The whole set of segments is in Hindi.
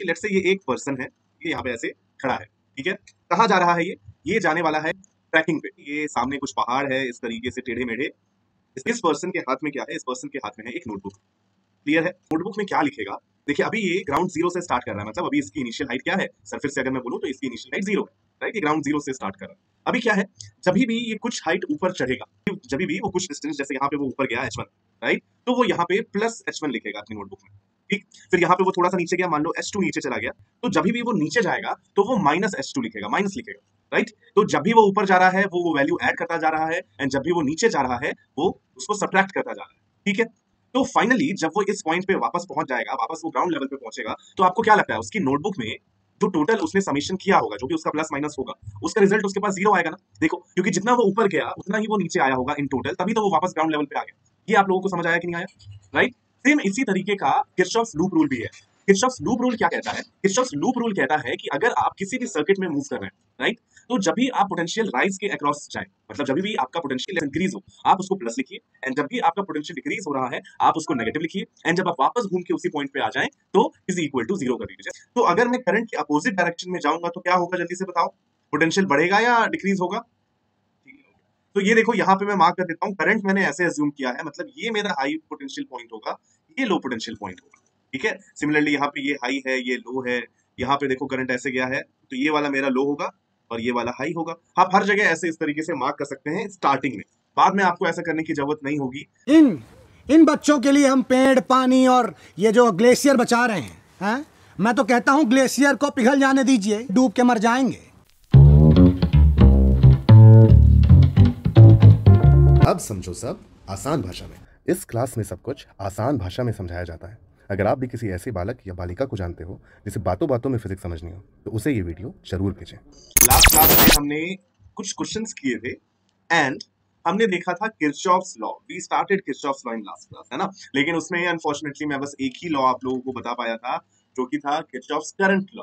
कि लेट्स से ये एक पर्सन है, ये यहाँ पे ऐसे खड़ा है, ठीक है। कहाँ जा रहा है ये जाने वाला है ट्रैकिंग पे। ये सामने कुछ पहाड़ है इस तरीके से टेढ़े मेढ़े। इस पर्सन के हाथ में क्या है, इस पर्सन के हाथ में है एक नोटबुक। क्लियर है। नोटबुक में क्या लिखेगा, देखिए अभी ये ग्राउंड जीरो से स्टार्ट कर रहा है, मतलब अभी इसकी इनिशियल हाइट क्या है, सरफेस से अगर मैं बोलूं तो इसकी इनिशियल हाइट जीरो है, राइट। ये ग्राउंड जीरो से स्टार्ट कर रहा है। अभी क्या है, जब भी ये कुछ हाइट ऊपर चढ़ेगा, जब भी वो कुछ डिस्टेंस, जैसे यहाँ पे वो ऊपर गया H1, राइट, तो वो यहाँ पे प्लस H1 लिखेगा अपनी नोटबुक में, ठीक। फिर यहाँ पे वो थोड़ा सा नीचे गया, मान लो H2 नीचे चला गया, तो जब भी वो नीचे जाएगा तो वो माइनस H2 लिखेगा, माइनस लिखेगा, राइट। तो जब भी वो ऊपर जा रहा है वो वैल्यू ऐड करता जा रहा है, एंड जब भी वो नीचे जा रहा है वो उसको सब्ट्रैक्ट करता जा रहा है, ठीक है। तो फाइनली जब वो इस पॉइंट पे वापस पहुंच जाएगा, वापस वो ग्राउंड लेवल पे पहुंचेगा, तो आपको क्या लगता है उसकी नोटबुक में जो टोटल उसने समेशन किया होगा, जो भी उसका प्लस माइनस होगा, उसका रिजल्ट उसके पास जीरो आएगा ना। देखो, क्योंकि जितना वो ऊपर गया उतना ही वो नीचे आया होगा इन टोटल, तभी तो वो वापस ग्राउंड लेवल पे आ गया। ये आप लोगों को समझ आया कि नहीं आया, राइट। सेम इसी तरीके का किरचॉफ्स लूप रूल भी है। किरचॉफ्स लूप रूल क्या कहता है, किरचॉफ्स लूप रूल कहता है कि अगर आप किसी भी सर्किट में मूव कर रहे हैं, राइट, तो जब भी आप पोटेंशियल राइज के अक्रॉस जाए, मतलब जब भी आपका पोटेंशियल इंक्रीज हो, आप उसको प्लस लिखिए, एंड जब भी आपका पोटेंशियल डिक्रीज हो रहा है आप उसको नेगेटिव लिखिए, एंड जब आप वापस घूम के उसी पॉइंट पे आ जाएं तो इज इक्वल टू जीरो कर दीजिए। तो अगर मैं करंट के अपोजिट डायरेक्शन में जाऊंगा तो क्या होगा, जल्दी से बताओ, पोटेंशियल बढ़ेगा या डिक्रीज होगा। तो ये देखो यहाँ पे मैं मार्क कर देता हूँ, करंट मैंने ऐसे अज्यूम किया है, मतलब ये मेरा हाई पोटेंशियल पॉइंट होगा, ये लो पोटेंशियल पॉइंट होगा, ठीक है। सिमिलरली यहाँ पे ये हाई है, ये लो है, यहाँ पे देखो करंट ऐसे गया है, तो ये वाला मेरा लो होगा और ये वाला हाई होगा। आप हर जगह ऐसे इस तरीके से मार्क कर सकते हैं स्टार्टिंग में, बाद में आपको ऐसा करने की जरूरत नहीं होगी। इन इन बच्चों के लिए हम पेड़, पानी और ये जो ग्लेशियर बचा रहे हैं? मैं तो कहता हूँ ग्लेशियर को पिघल जाने दीजिए, डूब के मर जाएंगे। अब समझो सब आसान भाषा में। इस क्लास में सब कुछ आसान भाषा में समझाया जाता है। अगर आप भी किसी ऐसे बालक या बालिका को जानते हो जिसे बातों बातों में फिजिक्स समझनी हो तो उसे ये वीडियो जरूर भेजें। लास्ट क्लास में हमने कुछ क्वेश्चंस किए थे एंड हमने देखा था Kirchhoff's law. We started Kirchhoff's law in last class, है ना। लेकिन उसमें अनफॉर्चुनेटली मैं बस एक ही लॉ आप लोगों को बता पाया था, जो कि था किरचॉफ्स करंट लॉ,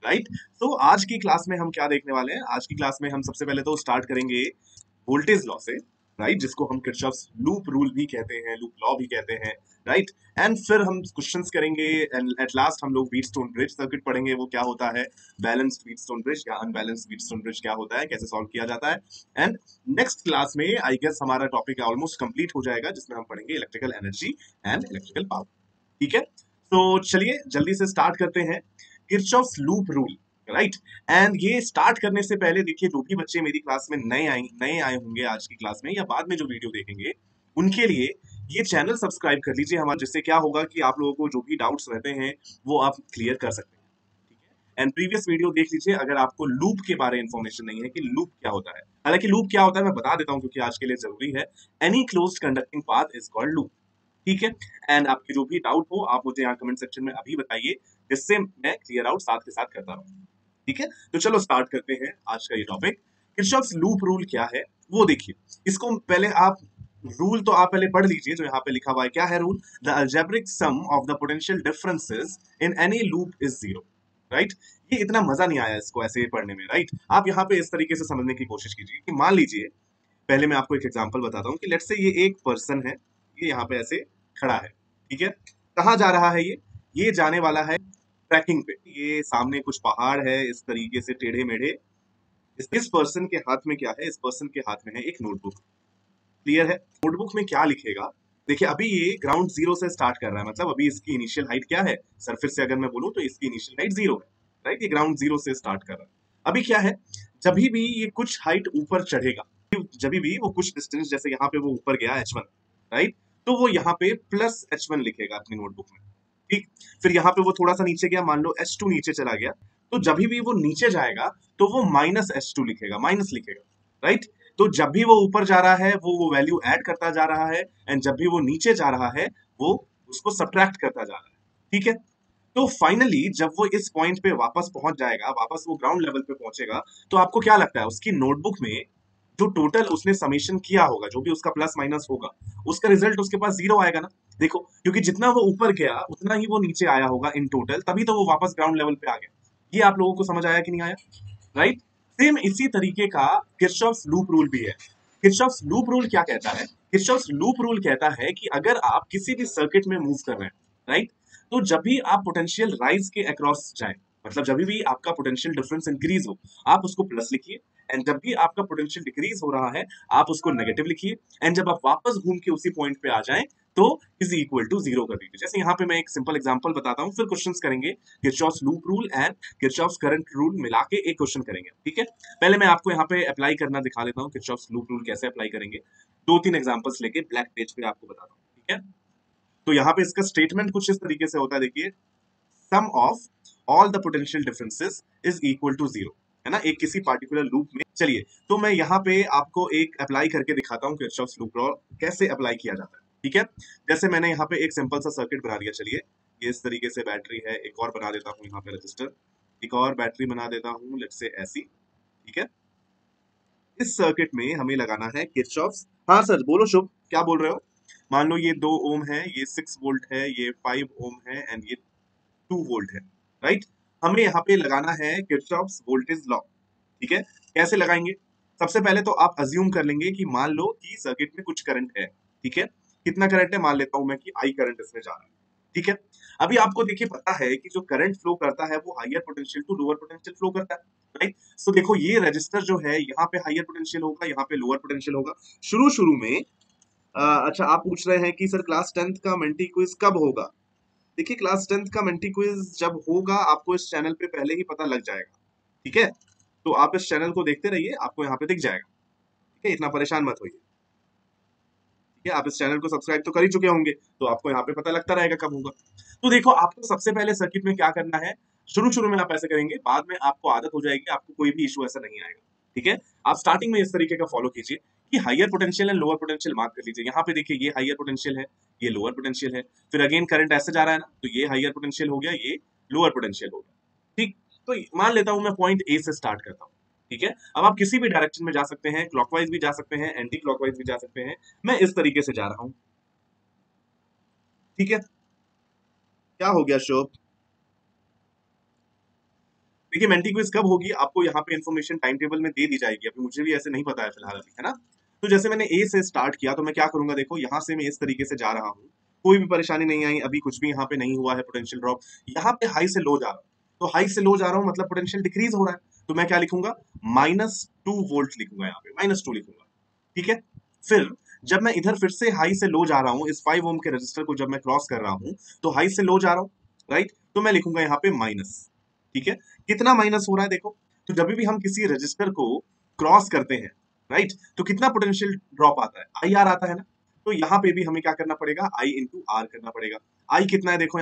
राइट। तो आज की क्लास में हम क्या देखने वाले हैं, आज की क्लास में हम सबसे पहले तो स्टार्ट करेंगे वोल्टेज लॉ से, राइट, जिसको हम किरचॉफ्स लूप रूल भी कहते हैं, लूप लॉ भी कहते हैं, राइट। एंड फिर हम क्वेश्चंस करेंगे एंड एट लास्ट हम लोग व्हीटस्टोन ब्रिज सर्किट पढ़ेंगे, वो क्या होता है, बैलेंस्ड व्हीटस्टोन ब्रिज या अनबैलेंस्ड व्हीटस्टोन ब्रिज क्या होता है, कैसे सॉल्व किया जाता है। एंड नेक्स्ट क्लास में आई गेस हमारा टॉपिक ऑलमोस्ट कंप्लीट हो जाएगा, जिसमें हम पढ़ेंगे electrical energy and electrical power, ठीक है। तो चलिए जल्दी से स्टार्ट करते हैं Kirchhoff's loop rule, right. And ये स्टार्ट करने से पहले देखिए, जो भी बच्चे मेरी क्लास में नए आए होंगे आज की क्लास में या बाद में जो वीडियो देखेंगे, उनके लिए ये चैनल सब्सक्राइब कर लीजिए हमारा, जिससे क्या होगा कि आप लोगों को जो भी डाउट्स रहते हैं वो आप क्लियर कर सकते हैं, ठीक है। एंड प्रीवियस वीडियो देख लीजिए अगर आपको लूप के बारे में इंफॉर्मेशन नहीं है कि लूप क्या होता है। हालांकि लूप क्या होता है मैं बता देता हूं क्योंकि आज के लिए जरूरी है। Any closed conducting path is called loop, ठीक है। एंड आपके जो भी डाउट हो आप मुझे यहाँ कमेंट सेक्शन में अभी बताइए, जिससे मैं क्लियर आउट साथ के साथ करता रहूं, ठीक है। तो चलो स्टार्ट करते हैं आज का ये टॉपिक। किरचॉफ्स लूप रूल क्या है वो देखिए। इसको पहले आप रूल तो आप पहले पढ़ लीजिए जो यहाँ पे लिखा हुआ है। क्या है rule, the algebraic sum of the potential differences in any loop is zero, right. ये इतना मजा नहीं आया इसको ऐसे पढ़ने में, राइट। आप यहाँ पे इस तरीके से समझने की कोशिश कीजिए कि मान लीजिए, पहले मैं आपको एक एग्जांपल बताता हूँ कि लेट्स से ये एक पर्सन है, ये यहाँ पे ऐसे खड़ा है, ठीक है। कहाँ जा रहा है ये जाने वाला है ट्रैकिंग पे। ये सामने कुछ पहाड़ है इस तरीके से टेढ़े मेढ़े। इस पर्सन के हाथ में क्या है, इस पर्सन के हाथ में है एक नोटबुक। क्लियर है। नोटबुक में क्या लिखेगा, देखिए अभी ये ग्राउंड जीरो से स्टार्ट कर रहा है, मतलब अभी इसकी इनिशियल हाइट क्या है, सरफेस से अगर मैं बोलूं तो इसकी इनिशियल हाइट जीरो है, राइट। ये ग्राउंड जीरो से स्टार्ट कर रहा है। अभी क्या है, जब भी ये कुछ हाइट ऊपर चढ़ेगा, जब भी वो कुछ डिस्टेंस, जैसे यहाँ पे वो ऊपर गया H1, राइट, तो वो यहाँ पे प्लस H1 लिखेगा अपनी नोटबुक में, ठीक। फिर यहाँ पे वो थोड़ा सा नीचे गया, मान लो H2 नीचे चला गया, तो जब भी वो नीचे जाएगा तो वो माइनस H2 लिखेगा, माइनस लिखेगा, राइट। तो जब भी वो ऊपर जा रहा है वो वैल्यू ऐड करता जा रहा है, एंड जब भी वो नीचे जा रहा है वो उसको सब्ट्रैक्ट करता जा रहा है, ठीक है। तो फाइनली जब वो इस पॉइंट पे वापस पहुंच जाएगा, वापस वो ग्राउंड लेवल पे पहुंचेगा, तो आपको क्या लगता है उसकी नोटबुक में जो टोटल उसने समेशन किया होगा, जो भी उसका प्लस माइनस होगा, उसका रिजल्ट उसके पास जीरो आएगा ना। देखो, क्योंकि जितना वो ऊपर गया उतना ही वो नीचे आया होगा इन टोटल, तभी तो वो वापस ग्राउंड लेवल पे आ गया। ये आप लोगों को समझ आया कि नहीं आया, राइट। सेम इसी तरीके का किरचॉफ्स लूप रूल भी है। किरचॉफ्स लूप रूल क्या कहता है, किरचॉफ्स लूप रूल कहता है कि अगर आप किसी भी सर्किट में मूव कर रहे हैं, राइट, तो जब भी आप पोटेंशियल राइज के अक्रॉस जाएं, मतलब जब भी आपका पोटेंशियल डिफरेंस इंक्रीज हो, आप उसको प्लस लिखिए, एंड जब भी आपका पोटेंशियल डिक्रीज हो रहा है आप उसको नेगेटिव लिखिए, एंड जब आप वापस घूम के उसी पॉइंट पे आ जाएं तो इज इक्वल टू जीरो कर दीजिए। जैसे यहाँ पे मैं एक सिंपल एग्जांपल बताता हूँ, फिर क्वेश्चंस करेंगे, Kirchhoff's loop rule and Kirchhoff's current rule मिला के एक क्वेश्चन करेंगे, ठीक है। पहले मैं आपको यहाँ पे अप्लाई करना दिखा देता हूँ, किरचॉफ्स लूप रूल कैसे अप्लाई करेंगे, 2-3 एग्जांपल्स लेके ब्लैक पेज पे आपको बताता हूँ, ठीक है। तो यहाँ पे इसका स्टेटमेंट कुछ इस तरीके से होता है, देखिए, sum of all the potential differences is equal to zero, है ना, एक किसी पार्टिकुलर लूप में। चलिए, तो मैं यहाँ पे आपको एक अप्लाई करके दिखाता हूँ किरचॉफ्स लूप लॉ कैसे अप्लाई किया जाता है, ठीक है। जैसे मैंने यहाँ पे एक सिंपल सा सर्किट बना दिया, चलिए, ये इस तरीके से बैटरी है, एक और बना देता हूँ यहाँ पे रजिस्टर, एक और बैटरी बना देता हूँ, लेट्स से ऐसी, ठीक है। इस सर्किट में हमें लगाना है किरचॉफ्स, हाँ सर बोलो शुभ, क्या बोल रहे हो। मान लो ये 2 ओम है, ये 6 वोल्ट है, ये 5 ओम है एंड ये 2 वोल्ट है, राइट। हमें यहाँ पे लगाना है किरचॉफ्स वोल्टेज लॉ, ठीक है। कैसे लगाएंगे, सबसे पहले तो आप अज्यूम कर लेंगे कि मान लो कि सर्किट में कुछ करंट है, ठीक है। कितना करंट है, मान लेता हूं मैं कि आई करंट इसमें जा रहा है, ठीक है। अभी आपको देखिए पता है कि जो करंट फ्लो करता है वो higher potential to lower potential flow करता है, राइट। सो देखो ये रजिस्टर जो है यहाँ पे हायर पोटेंशियल होगा, यहाँ पे लोअर पोटेंशियल होगा शुरू शुरू में। अच्छा, आप पूछ रहे हैं कि सर क्लास 10th का मेंटी क्विज कब होगा। देखिए, क्लास 10th का मेंटी क्विज जब होगा आपको इस चैनल पे पहले ही पता लग जाएगा, ठीक है। तो आप इस चैनल को देखते रहिए, आपको यहाँ पे दिख जाएगा, ठीक है, इतना परेशान मत होइए, ठीक है। आप इस चैनल को सब्सक्राइब तो कर ही चुके होंगे, तो आपको यहाँ पे पता लगता रहेगा कब होगा। तो देखो, आपको सबसे पहले सर्किट में क्या करना है, शुरू शुरू में आप ऐसे करेंगे, बाद में आपको आदत हो जाएगी, आपको कोई भी इशू ऐसा नहीं आएगा, ठीक है। आप स्टार्टिंग में इस तरीके का फॉलो कीजिए कि higher potential and lower potential mark कर लीजिए। यहाँ पे देखिए, ये हायर पोटेंशियल है, ये लोअर पोटेंशियल है, फिर अगेन करंट ऐसे जा रहा है ना, तो ये हायर पोटेंशियल हो गया, ये लोअर पोटेंशियल हो गया, ठीक। तो मान लेता हूं मैं पॉइंट ए से स्टार्ट करता हूँ, ठीक है। अब आप किसी भी डायरेक्शन में जा सकते हैं, क्लॉकवाइज भी जा सकते हैं, एंटी क्लॉकवाइज भी जा सकते हैं, मैं इस तरीके से जा रहा हूं, ठीक है। क्या हो गया शोभ, देखिए मेंटी क्विज कब होगी आपको यहाँ पे इन्फॉर्मेशन टाइम टेबल में दे दी जाएगी, अभी मुझे भी ऐसे नहीं पता है फिलहाल अभी, है ना। तो जैसे मैंने ए से स्टार्ट किया, तो मैं क्या करूंगा, देखो यहाँ से मैं इस तरीके से जा रहा हूँ, कोई भी परेशानी नहीं आई, अभी कुछ भी यहाँ पे नहीं हुआ है पोटेंशियल ड्रॉप। यहाँ पे हाई से लो जा रहा हूँ, तो हाई से लो जा रहा हूँ मतलब पोटेंशियल डिक्रीज हो रहा है, तो मैं क्या लिखूंगा, -2 वोल्ट लिखूंगा, यहाँ पे -2 लिखूंगा, ठीक है। फिर जब मैं इधर फिर से हाई से लो जा रहा हूँ, इस 5 ओम के रजिस्टर को जब मैं क्रॉस कर रहा हूँ, तो हाई से लो जा रहा हूँ, राइट, तो मैं लिखूंगा यहाँ पे माइनस, ठीक है। कितना माइनस हो रहा है देखो, तो जब भी हम किसी रजिस्टर को क्रॉस करते हैं, राइट, तो कितना पोटेंशियल ड्रॉप आता है, आई आर आता है ना। तो यहाँ पे भी हमें क्या करना पड़ेगा, आई इंटू आर करना पड़ेगा। आई कितना है देखो,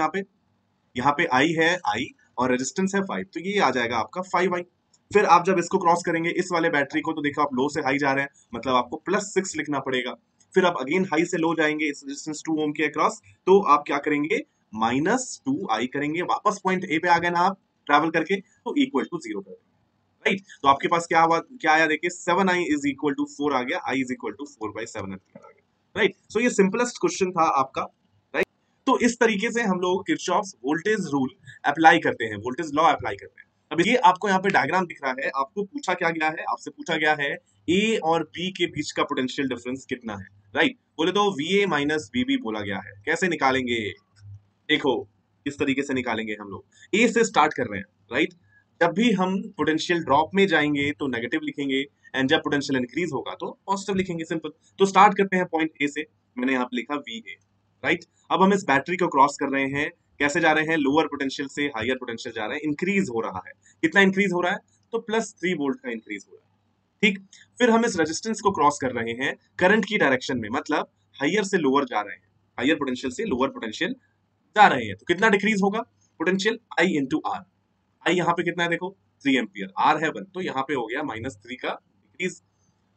यहाँ पे आई है, आई और रेजिस्टेंस है 5, तो ये आ जाएगा आपका 5i। फिर आप जब इसको क्रॉस करेंगे इस वाले बैटरी को, तो देखो आप लो से हाई जा रहे हैं, मतलब आपको +6 लिखना पड़ेगा। फिर आप अगेन हाई से लो जाएंगे इस रेजिस्टेंस 2 ओम के अक्रॉस, तो आप क्या करेंगे, -2i करेंगे, वापस पॉइंट ए पे आ गए ना आप ट्रैवल करके, तो इक्वल टू 0 कर देंगे, राइट। तो आपके पास क्या हुआ, क्या आया देखिए, 7i इज इक्वल टू 4 आ गया, i is equal to 4/7 ampere आ गया, राइट। सो ये सिंपलेस्ट क्वेश्चन था आपका, राइट। तो इस तरीके से हम लोग किरचॉफ्स वोल्टेज रूल अप्लाई करते हैं, वोल्टेज लॉ अप्लाई करते हैं। अब ये आपको यहाँ पे डायग्राम दिख रहा है, आपको पूछा क्या गया है, आपसे पूछा गया है ए और बी के बीच का पोटेंशियल डिफरेंस कितना है, राइट। बोले तो VA माइनस VB बोला गया है, कैसे निकालेंगे, देखो इस तरीके से निकालेंगे हम लोग। ए से स्टार्ट कर रहे हैं, राइट। जब भी हम पोटेंशियल ड्रॉप में जाएंगे तो नेगेटिव लिखेंगे, एंड जब पोटेंशियल इंक्रीज होगा तो पॉजिटिव लिखेंगे, सिंपल। तो स्टार्ट करते हैं पॉइंट ए से, मैंने यहाँ पे लिखा VA, राइट। अब हम इस बैटरी को क्रॉस कर रहे हैं, कैसे जा रहे हैं, लोअर पोटेंशियल से हायर पोटेंशियल जा रहे हैं, इंक्रीज हो रहा है, कितना इंक्रीज हो रहा है, तो +3 वोल्ट का इंक्रीज हो रहा है, ठीक। फिर हम इस रेजिस्टेंस को क्रॉस कर रहे हैं करंट की डायरेक्शन में, मतलब हायर से लोअर जा रहे हैं, हायर पोटेंशियल से लोअर पोटेंशियल जा रहे हैं, तो कितना डिक्रीज होगा पोटेंशियल, I इंटू आर। आई यहाँ पे कितना है देखो, 3 एम्पियर, आर है 1, तो यहाँ पे हो गया -3 का डिक्रीज।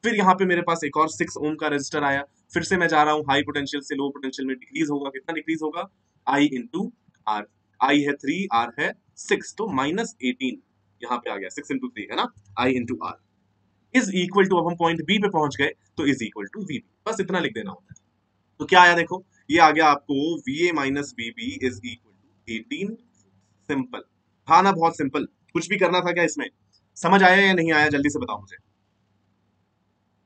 फिर यहाँ पे मेरे पास एक और 6 ओम का रजिस्टर आया, फिर से मैं जा रहा हूँ हाई पोटेंशियल से लो पोटेंशियल में, डिक्रीज होगा, कितना डिक्रीज होगा, I इंटू आर। आई है 3, आर है 6, तो -18 यहाँ पे आ गया, 6 इंटू 3 है ना, I into R is equal to, अब हम पॉइंट बी पे पहुंच गए, तो इज इक्वल टू VB, बस इतना लिख देना होता है। तो क्या आया देखो, ये आ गया आपको VA minus VB is equal to 18, simple था ना, बहुत सिंपल, कुछ भी करना था क्या इसमें, समझ आया या नहीं आया, जल्दी से बताओ मुझे,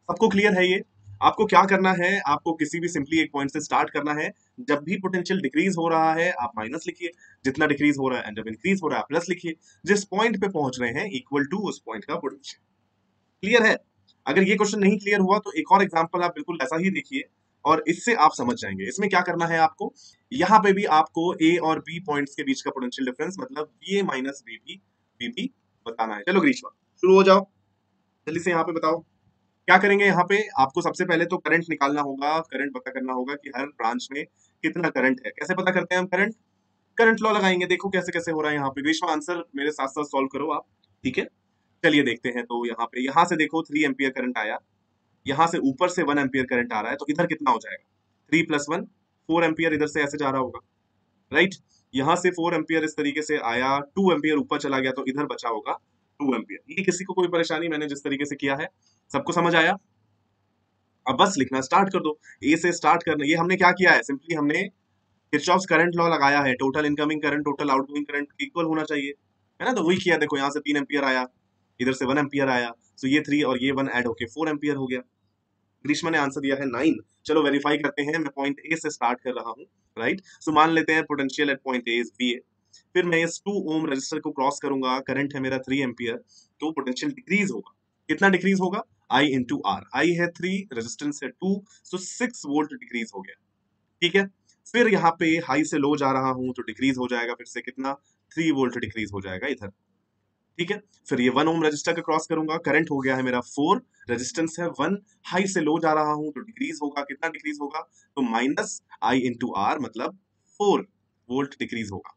सबको क्लियर है ये। आपको क्या करना है, आपको किसी भी सिंपली एक पॉइंट से स्टार्ट करना है, जब भी पोटेंशियल डिक्रीज हो रहा है आप माइनस लिखिए, जितना डिक्रीज हो रहा है, एंड जब इंक्रीज हो रहा है प्लस लिखिए। जिस पॉइंट पे पहुंच रहे हैं इक्वल टू उस पॉइंट का पोटेंशियल। क्लियर है? अगर ये क्वेश्चन नहीं क्लियर हुआ तो एक और एग्जांपल आप बिल्कुल ऐसा ही देखिए और इससे आप समझ जाएंगे। इसमें क्या करना है आपको, यहाँ पे भी आपको ए और बी पॉइंट्स के बीच का पोटेंशियल डिफरेंस मतलब वीए माइनस वीबी बताना है। चलो ग्रीष्मा शुरू हो जाओ, जल्दी से यहाँ पे बताओ क्या करेंगे। यहाँ पे आपको सबसे पहले तो करंट निकालना होगा, करंट पता करना होगा कि हर ब्रांच में कितना करंट है। कैसे पता करते हैं हम करंट? करंट लॉ लगाएंगे। देखो कैसे कैसे हो रहा है यहाँ पे। ग्रीष्मा आंसर मेरे साथ साथ सॉल्व करो आप, ठीक है? चलिए देखते हैं। तो यहाँ पे यहाँ से देखो 3 एम्पियर करंट आया, यहाँ से ऊपर से 1 एम्पियर करंट आ रहा है, तो इधर कितना हो जाएगा? 3 प्लस 1 4 एम्पियर इधर से ऐसे जा रहा होगा, राइट? यहाँ से 4 एम्पियर इस तरीके से आया, 2 एम्पियर ऊपर चला गया, तो इधर बचा होगा 2 एम्पियर। ये किसी को कोई परेशानी? मैंने जिस तरीके से किया है सबको समझ आया? अब बस लिखना स्टार्ट कर दो। ए से स्टार्ट करना, ये हमने क्या किया है, सिंपली हमने किरचॉफ्स करंट लॉ लगाया है। Total incoming current total outgoing current equal होना चाहिए, है ना? तो वही किया। देखो यहाँ से 3 एम्पियर आया, इधर से 1 एम्पियर आया, तो ये 3 और ये 1 ऐड होके 4 एम्पियर हो गया। ग्रीष्मा ने आंसर दिया है 9। चलो वेरीफाई करते हैं। मैं पॉइंट ए से स्टार्ट कर रहा हूँ, राइट? सो मान लेते हैं potential at point A is वीए। फिर मैं इस 2 ओम रजिस्टर को क्रॉस करूंगा, करंट है मेरा 3 एम्पियर, तो पोटेंशियल डिक्रीज होगा। कितना डिक्रीज होगा? आई इंटू आर। आई है 3, रेजिस्टेंस है 2, सो 6 वोल्ट डिक्रीज हो गया, ठीक है? फिर यहाँ पे हाई से लो जा रहा हूं तो डिक्रीज हो जाएगा फिर से कितना? 3 वोल्ट डिक्रीज हो जाएगा इधर, ठीक है? फिर ये 1 ओम रजिस्टर का क्रॉस करूंगा, करंट हो गया है मेरा 4, रेजिस्टेंस है 1, हाई से लो जा रहा हूं तो डिक्रीज होगा। कितना डिक्रीज होगा? तो माइनस आई इंटू आर मतलब 4 वोल्ट डिक्रीज होगा।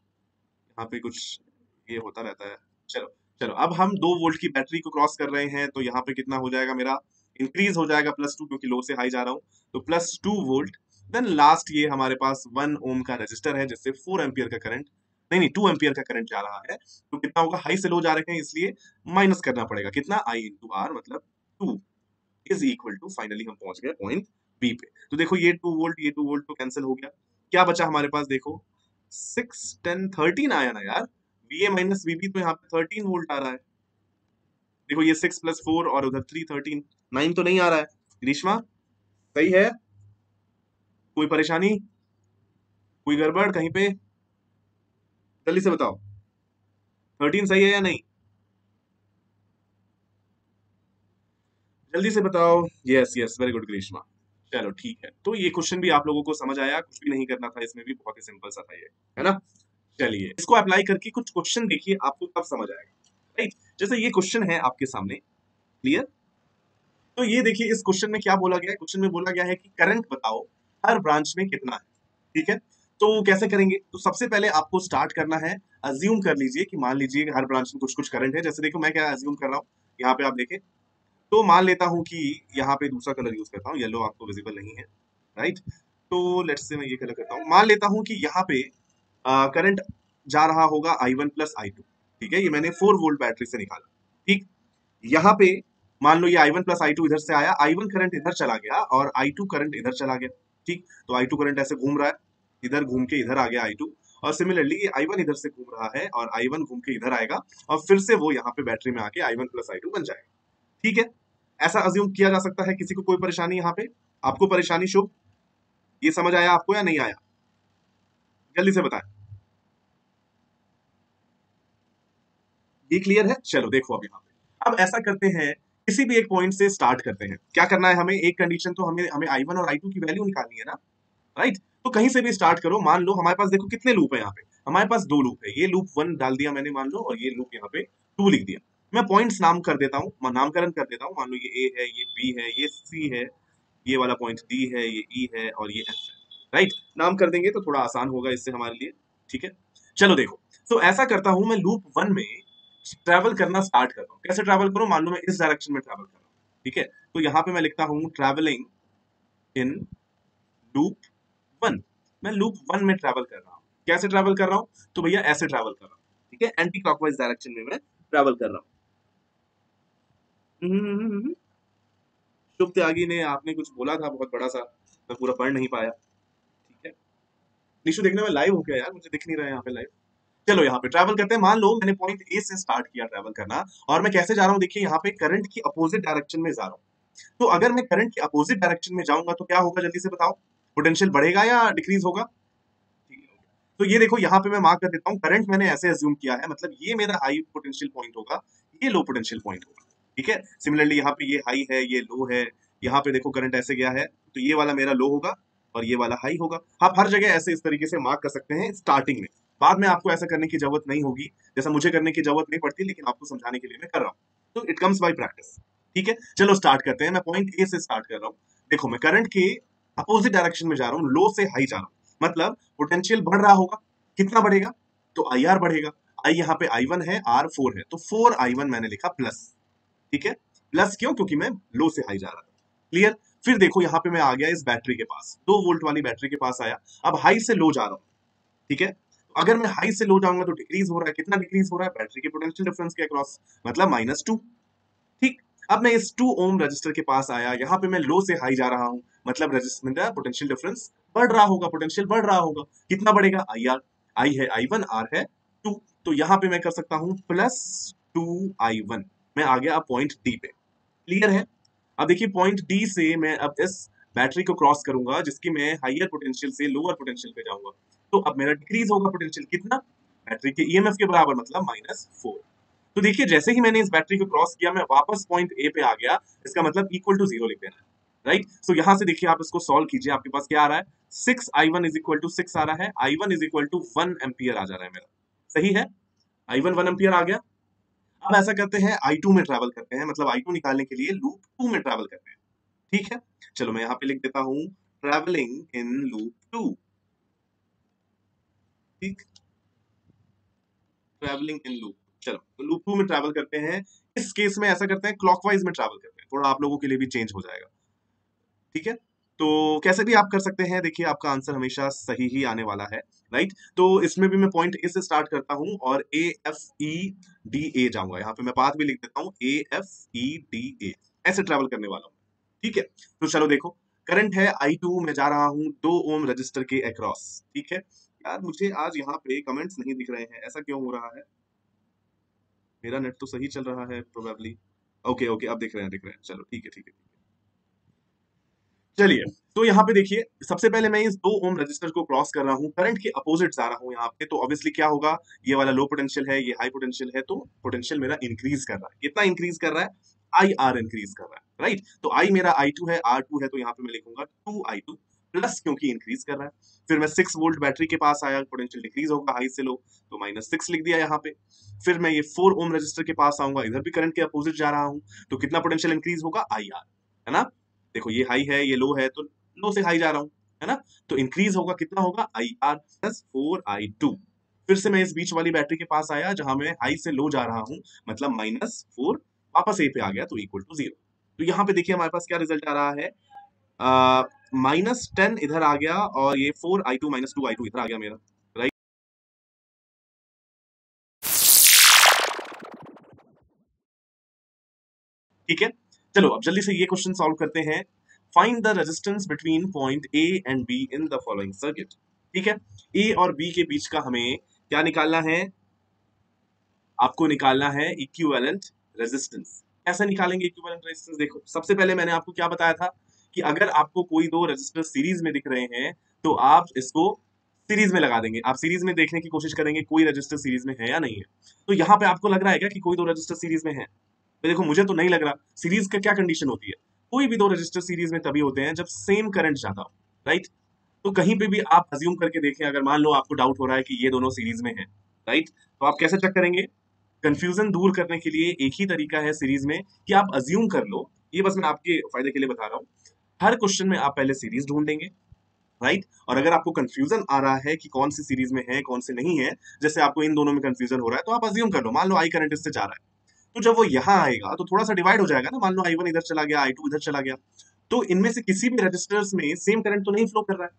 यहाँ पे कुछ ये होता रहता है। चलो चलो, अब हम 2 वोल्ट की बैटरी को क्रॉस कर रहे हैं, तो यहाँ पे कितना हो जाएगा मेरा? इंक्रीज हो जाएगा +2, क्योंकि लो से हाई जा रहा हूँ, तो +2 वोल्ट। देन लास्ट ये हमारे पास 1 ओम का रजिस्टर है जिससे 4 एम्पियर का करंट, नहीं 2 एम्पियर का करंट जा रहा है, तो कितना होगा? हाई से लो जा रहे हैं इसलिए माइनस करना पड़ेगा। कितना? आई इंटू आर मतलब 2 इज इक्वल टू, फाइनली हम पहुंच गए पॉइंट बी पे। तो देखो ये 2 वोल्ट ये 2 वोल्ट तो कैंसिल हो गया, क्या बचा हमारे पास? देखो 6 10 13 आया ना यार, वीए माइनस वीबी, तो यहाँ पे 13 वोल्ट आ रहा है। देखो ये 6 + 4 और उधर 3 13, 9 तो नहीं आ रहा है। ग्रीष्मा सही है? कोई परेशानी, कोई गड़बड़ कहीं पे? जल्दी से बताओ 13 सही है या नहीं? जल्दी से बताओ। Yes yes, very good Grishma. चलो ठीक है, तो ये क्वेश्चन भी आप लोगों को समझ आया, कुछ भी नहीं करना था इसमें भी, बहुत ही सिंपल सा था ये, है ना? चलिए इसको अप्लाई करके कुछ क्वेश्चन देखिए, आपको तब समझ आएगा, राइट? जैसे ये क्वेश्चन है आपके सामने, क्लियर? तो ये देखिए इस क्वेश्चन में क्या बोला गया है। क्वेश्चन में बोला गया है कि करंट बताओ हर ब्रांच में कितना है, ठीक है? तो कैसे करेंगे? तो सबसे पहले आपको स्टार्ट करना है, अज्यूम कर लीजिए कि मान लीजिए हर ब्रांच में कुछ कुछ करंट है। जैसे देखो मैं क्या अज्यूम कर रहा हूँ, यहाँ पे आप देखें, तो मान लेता हूँ कि यहाँ पे दूसरा कलर यूज करता हूँ, येलो आपको विजिबल नहीं है, राइट? तो लेट्स से मैं ये कलर करता हूँ। मान लेता हूँ कि यहाँ पे करंट जा रहा होगा I1 + I2, ठीक है? ये मैंने 4 वोल्ट बैटरी से निकाला, ठीक? यहाँ पे मान लो ये I1 + I2 इधर से आया, I1 करंट इधर चला गया और I2 करंट इधर चला गया, ठीक? तो I2 करंट ऐसे घूम रहा है, इधर घूम के इधर आ गया I2, और सिमिलरली ये I1 इधर से घूम रहा है और I1 घूम के इधर आएगा और फिर से वो यहाँ पे बैटरी में आके I1 + I2 बन जाएगा, ठीक है? ऐसा अज्यूम किया जा सकता है। किसी को कोई परेशानी यहाँ पे? आपको परेशानी? शुभ, ये समझ आया आपको या नहीं आया? जल्दी से बताएं। ये क्लियर है? चलो देखो अब यहाँ पे, अब ऐसा करते हैं, किसी भी एक पॉइंट से स्टार्ट करते हैं। क्या करना है हमें? एक कंडीशन तो हमें हमें I1 और I2 की वैल्यू निकालनी है ना, राइट? तो कहीं से भी स्टार्ट करो। मान लो हमारे पास देखो कितने लूप है यहाँ पे, हमारे पास 2 लूप है। ये लूप 1 डाल दिया मैंने मान लो, और ये लूप यहाँ पे 2 लिख दिया। मैं पॉइंट्स नाम कर देता हूँ, नामकरण कर देता हूँ। मान लो ये A है, ये B है, ये C है, ये वाला पॉइंट D है, ये E है और ये F है, राइट? नाम कर देंगे तो थोड़ा आसान होगा इससे हमारे लिए, ठीक है? चलो देखो, तो ऐसा करता हूं, मैं लूप 1 में ट्रैवल करना स्टार्ट करता हूं। कैसे ट्रैवल करूं? मान लो मैं इस डायरेक्शन में ट्रैवल कर रहा हूं, ठीक है? तो यहाँ पे मैं लिखता हूं ट्रैवलिंग इन लूप 1। मैं लूप 1 में ट्रैवल कर रहा हूं। कैसे ट्रैवल कर रहा हूं? तो भैया ऐसे ट्रैवल कर रहा हूं, ठीक है? एंटी क्लॉकवाइज डायरेक्शन में मैं ट्रैवल कर रहा हूं। शुभ त्यागी ने आपने कुछ बोला था बहुत बड़ा सा, मैं पूरा पढ़ नहीं पाया, ठीक है? निशु देखने में लाइव हो गया यार, मुझे दिख नहीं रहा है यहाँ पे लाइव। चलो यहाँ पे ट्रैवल करते हैं। मान लो मैंने पॉइंट ए से स्टार्ट किया ट्रैवल करना, और मैं कैसे जा रहा हूँ? देखिए यहाँ पे करंट की अपोजिट डायरेक्शन में जा रहा हूँ। तो अगर मैं करंट के अपोजिट डायरेक्शन में जाऊंगा तो क्या होगा? जल्दी से बताओ। पोटेंशियल बढ़ेगा या डिक्रीज होगा? तो ये देखो यहाँ पे मैं मार्क कर देता हूँ, करंट मैंने ऐसे अज्यूम किया है, मतलब ये मेरा हाई पोटेंशियल पॉइंट होगा, ये लो पोटेंशियल पॉइंट होगा। ठीक है, सिमिलरली यहाँ पे ये हाई है, ये लो है, यहाँ पे देखो करंट ऐसे गया है, तो ये वाला मेरा लो होगा और ये वाला हाई होगा। आप हर जगह ऐसे इस तरीके से मार्क कर सकते हैं स्टार्टिंग में, बाद में आपको ऐसा करने की जरूरत नहीं होगी, जैसा मुझे करने की जरूरत नहीं पड़ती, लेकिन आपको समझाने के लिए मैं कर रहा हूँ, तो इट कम्स बाय प्रैक्टिस। ठीक है, चलो स्टार्ट करते हैं। मैं पॉइंट ए से स्टार्ट कर रहा हूँ। देखो मैं करंट के अपोजिट डायरेक्शन में जा रहा हूँ, लो से हाई जा रहा हूँ, मतलब पोटेंशियल बढ़ रहा होगा। कितना बढ़ेगा? तो आई आर बढ़ेगा। आई यहाँ पे आई वन है, आर 4 है, तो 4 आई वन मैंने लिखा प्लस। ठीक है, प्लस क्यों? क्योंकि मैं लो से हाई जा रहा था। क्लियर? फिर देखो यहाँ पे मैं आ गया इस बैटरी के पास, 2 वोल्ट वाली बैटरी के पास आया, अब हाई से लो जा रहा हूँ। ठीक है, अगर मैं हाई से लो जाऊंगा तो डिक्रीज हो रहा है, कितना डिक्रीज हो रहा है? बैटरी के पोटेंशियल डिफरेंस के अक्रॉस, मतलब -2। ठीक, अब मैं इस 2 ओम रजिस्टर के पास आया, यहाँ पे मैं लो से हाई जा रहा हूँ, मतलब रजिस्टर का पोटेंशियल डिफरेंस बढ़ रहा होगा, पोटेंशियल बढ़ रहा होगा। कितना बढ़ेगा? आई आर, आई है आई वन, आर है 2, तो यहाँ पे मैं कर सकता हूँ +2I1। मैं आ गया अब पॉइंट डी पे। क्लियर है? अब देखिए पॉइंट डी से मैं अब इस बैटरी को क्रॉस करूंगा, जिसकी मैं हाइयर पोटेंशियल से लोअर पोटेंशियल पे जाऊंगा, तो अब मेरा डिक्रीज होगा पोटेंशियल, कितना? बैटरी के ईएमएफ के बराबर, मतलब -4। तो देखिए जैसे ही मैंने इस बैटरी को क्रॉस किया, मैं वापस पॉइंट ए पे आ गया, इसका मतलब इक्वल टू 0 लिख देना है। राइट, सो यहां से देखिए आप इसको सॉल्व कीजिए, आपके पास क्या आ रहा है? 6I1 इज इक्वल टू 6 आ रहा है, I1 is equal to 1 ampere आ जा रहा है मेरा। सही है, I1 1 एम्पियर आ गया। अब ऐसा करते हैं, I2 में ट्रैवल करते हैं, मतलब I2 निकालने के लिए लूप 2 में ट्रैवल करते हैं। ठीक है, चलो मैं यहाँ पे लिख देता हूं ट्रैवलिंग इन लूप 2। ठीक, ट्रैवलिंग इन लूप, चलो तो लूप 2 में ट्रैवल करते हैं। इस केस में ऐसा करते हैं, क्लॉकवाइज में ट्रैवल करते हैं, थोड़ा आप लोगों के लिए भी चेंज हो जाएगा। ठीक है, तो कैसे भी आप कर सकते हैं, देखिए आपका आंसर हमेशा सही ही आने वाला है। राइट, तो इसमें भी मैं पॉइंट ए से स्टार्ट करता हूं और AFEDA जाऊंगा, यहाँ पे मैं बात भी लिख देता हूं AFEDA, ऐसे ट्रैवल करने वाला हूं। ठीक है, तो चलो देखो, करंट है I2, मैं जा रहा हूं 2 ओम रजिस्टर के अक्रॉस। ठीक है, यार मुझे आज यहाँ पे कमेंट्स नहीं दिख रहे हैं, ऐसा क्यों हो रहा है? मेरा नेट तो सही चल रहा है प्रोबेबली। ओके ओके, अब दिख रहे हैं, दिख रहे हैं, चलो ठीक है ठीक है। चलिए, तो यहाँ पे देखिए, सबसे पहले मैं इस 2 ओम रजिस्टर को क्रॉस कर रहा हूँ, करंट के अपोजिट जा रहा हूँ यहाँ पे, तो ऑब्वियसली क्या होगा? ये वाला लो पोटेंशियल है, ये हाई पोटेंशियल है, तो पोटेंशियल मेरा इंक्रीज कर रहा है। कितना इंक्रीज कर रहा है? आई आर इंक्रीज कर रहा है। राइट, तो आई मेरा I2 है, R2 है, तो यहाँ पे मैं लिखूंगा 2I2 प्लस, क्योंकि इंक्रीज कर रहा है। फिर मैं 6 वोल्ट बैटरी के पास आया, पोटेंशियल डिक्रीज होगा हाई से लो, तो -6 लिख दिया यहाँ पे। फिर मैं ये 4 ओम रजिस्टर के पास आऊंगा, इधर भी करंट के अपोजिट जा रहा हूँ, तो कितना पोटेंशियल इंक्रीज होगा? आई आर, है ना? देखो ये हाई है, ये लो है, तो लो से हाई जा रहा हूं, है ना? तो इंक्रीज होगा, कितना होगा? I R +4I2। फिर से मैं इस बीच वाली बैटरी के पास आया, जहां मैं हाई से लो जा रहा हूं, मतलब -4, वापस ए पे आ गया, तो इक्वल टू 0। तो यहाँ पे देखिए हमारे पास क्या रिजल्ट आ रहा है, -10 इधर आ गया, और ये 4I2 -2I2 इधर आ गया मेरा। राइट, ठीक है, चलो अब जल्दी से ये क्वेश्चन सॉल्व करते हैं। Find the resistance between point A and be in the following circuit. ठीक है, ए और बी के बीच का हमें क्या निकालना है? आपको निकालना है इक्विवेलेंट रेजिस्टेंस। कैसे निकालेंगे इक्विवेलेंट रेजिस्टेंस? देखो सबसे पहले मैंने आपको क्या बताया था कि अगर आपको कोई 2 रेजिस्टर सीरीज में दिख रहे हैं, तो आप इसको सीरीज में लगा देंगे। आप सीरीज में देखने की कोशिश करेंगे कोई रजिस्टर सीरीज में है या नहीं है। तो यहाँ पे आपको लग रहा है क्या कि कोई 2 रजिस्टर सीरीज में है? तो देखो मुझे तो नहीं लग रहा। सीरीज का क्या कंडीशन होती है? कोई भी 2 रजिस्टर सीरीज में तभी होते हैं जब सेम करंट जाता हो। राइट, तो कहीं पे भी आप अज्यूम करके देखें, अगर मान लो आपको डाउट हो रहा है कि ये दोनों सीरीज में है, राइट, तो आप कैसे चेक करेंगे? कंफ्यूजन दूर करने के लिए एक ही तरीका है सीरीज में, कि आप अज्यूम कर लो। ये बस मैं आपके फायदे के लिए बता रहा हूँ। हर क्वेश्चन में आप पहले सीरीज ढूंढेंगे, राइट, और अगर आपको कंफ्यूजन आ रहा है कि कौन सी सीरीज में है कौन से नहीं है, जैसे आपको इन दोनों में कंफ्यूजन हो रहा है, तो आप अज्यूम कर लो, मान लो आई करंट इससे जा रहा है, तो जब वो यहाँ आएगा तो थोड़ा सा डिवाइड हो जाएगा ना, मान लो I1 इधर चला गया, I2 इधर चला गया, तो इनमें से किसी भी रजिस्टर्स में सेम करंट तो नहीं फ्लो कर रहा है।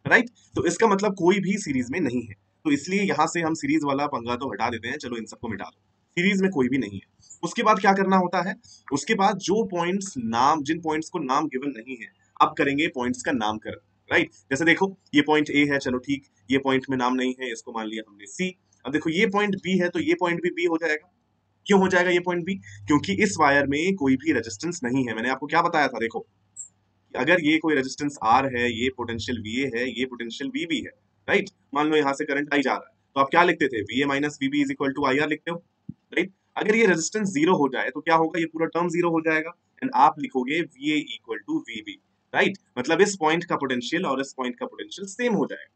राइट, तो इसका मतलब कोई भी सीरीज में नहीं है, तो इसलिए यहां से हम सीरीज वाला पंगा तो हटा देते हैं, चलो इन सबको मिटा दो, सीरीज में कोई भी नहीं है। उसके बाद क्या करना होता है? उसके बाद जो पॉइंट्स नाम, जिन पॉइंट्स को नाम गिवन नहीं है, अब करेंगे पॉइंट्स का नामकरण। राइट, जैसे देखो ये पॉइंट ए है, चलो ठीक, ये पॉइंट में नाम नहीं है, इसको मान लिया हमने सी। अब देखो ये पॉइंट बी है, तो ये पॉइंट भी बी हो जाएगा। क्यों हो जाएगा ये पॉइंट बी? क्योंकि इस वायर में कोई भी रेजिस्टेंस नहीं है। मैंने आपको क्या बताया था? देखो अगर ये कोई रेजिस्टेंस आर है, ये पोटेंशियल वीए है, ये पोटेंशियल वीबी है, राइट। मान लो यहाँ से करंट आई जा रहा है, तो आप क्या लिखते थे, VA minus VB is equal to I R लिखते हो, राइट। अगर ये रेजिस्टेंस जीरो हो जाए तो क्या होगा, ये पूरा टर्म जीरो हो जाएगा एंड आप लिखोगे VA equal to VB, right. मतलब इस पॉइंट का पोटेंशियल और इस पॉइंट का पोटेंशियल सेम हो जाएगा।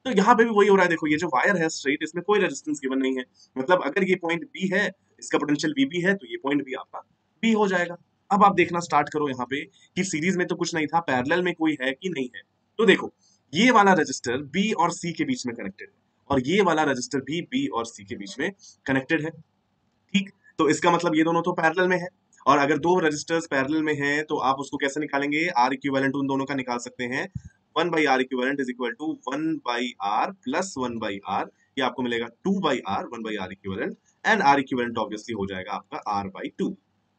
तो यहाँ पे भी वही हो रहा है, देखो ये जो वायर है स्ट्रेट, इसमें कोई रेजिस्टेंस गिवन नहीं है, मतलब अगर ये पॉइंट बी है, इसका पोटेंशियल वीबी है, तो ये पॉइंट भी आपका बी हो जाएगा। अब आप देखना स्टार्ट करो यहाँ पे कि सीरीज में तो कुछ नहीं था, पैरेलल में कोई है कि नहीं है। तो देखो ये वाला रजिस्टर बी और सी के बीच में कनेक्टेड है और ये वाला रजिस्टर भी बी और सी के बीच में कनेक्टेड है, ठीक। तो इसका मतलब ये दोनों तो पैरेलल में है, और अगर दो रजिस्टर्स पैरेलल में हैं तो आप उसको कैसे निकालेंगे, आर इक्विवेलेंट उन दोनों का निकाल सकते हैं, 1/r equivalent is equal to 1/r plus 1/r, ये आपको मिलेगा 2/r 1/r equivalent, and r equivalent obviously हो जाएगा आपका r/2,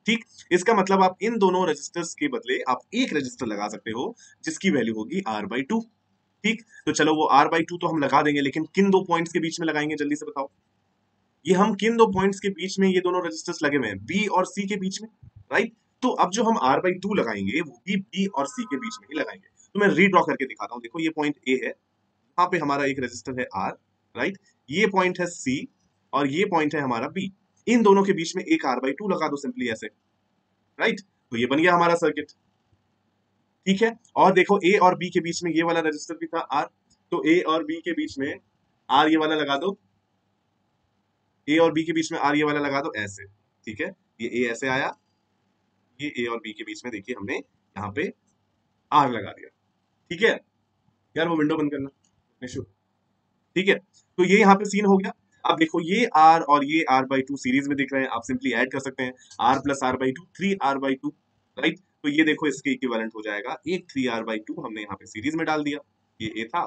ठीक। इसका मतलब आप इन दोनों रजिस्टर्स के बदले आप एक रजिस्टर लगा सकते हो जिसकी वैल्यू होगी r/2, ठीक। तो चलो वो r/2 तो हम लगा देंगे, लेकिन किन दो पॉइंट्स के बीच में लगाएंगे जल्दी से बताओ, ये हम किन दो पॉइंट्स के बीच में ये दोनों रेजिस्टर्स लगे हुए हैं, बी और सी के बीच में, राइट। तो अब जो हम r/2 लगाएंगे वो भी बी और सी के बीच में ही लगाएंगे। तो मैं रीड्रॉ करके दिखाता हूं, देखो ये पॉइंट ए है, यहाँ पे हमारा एक रेजिस्टर है R, राइट। ये पॉइंट है C और ये पॉइंट है हमारा B, इन दोनों के बीच में एक r/2 लगा दो सिंपली ऐसे, राइट। तो ये बन गया हमारा सर्किट, ठीक है। और देखो A और B के बीच में ये वाला रेजिस्टर भी था R, तो A और B के बीच में R ये वाला लगा दो, A और B के बीच में R ये वाला लगा दो ऐसे, ठीक है। ये A ऐसे आया, ये A और B के बीच में देखिए हमने यहाँ पे R लगा दिया, ठीक है। यार वो विंडो बंद करना निशु, ठीक है। तो ये यहाँ पे सीन हो गया। अब देखो ये R और ये r/2 सीरीज में दिख रहे हैं, आप सिंपली ऐड कर सकते हैं, R plus r/2 3r/2, right. तो ये देखो इसके इक्विवेलेंट हो जाएगा, एक 3r/2 हमने यहाँ पे सीरीज में डाल दिया, ये A था,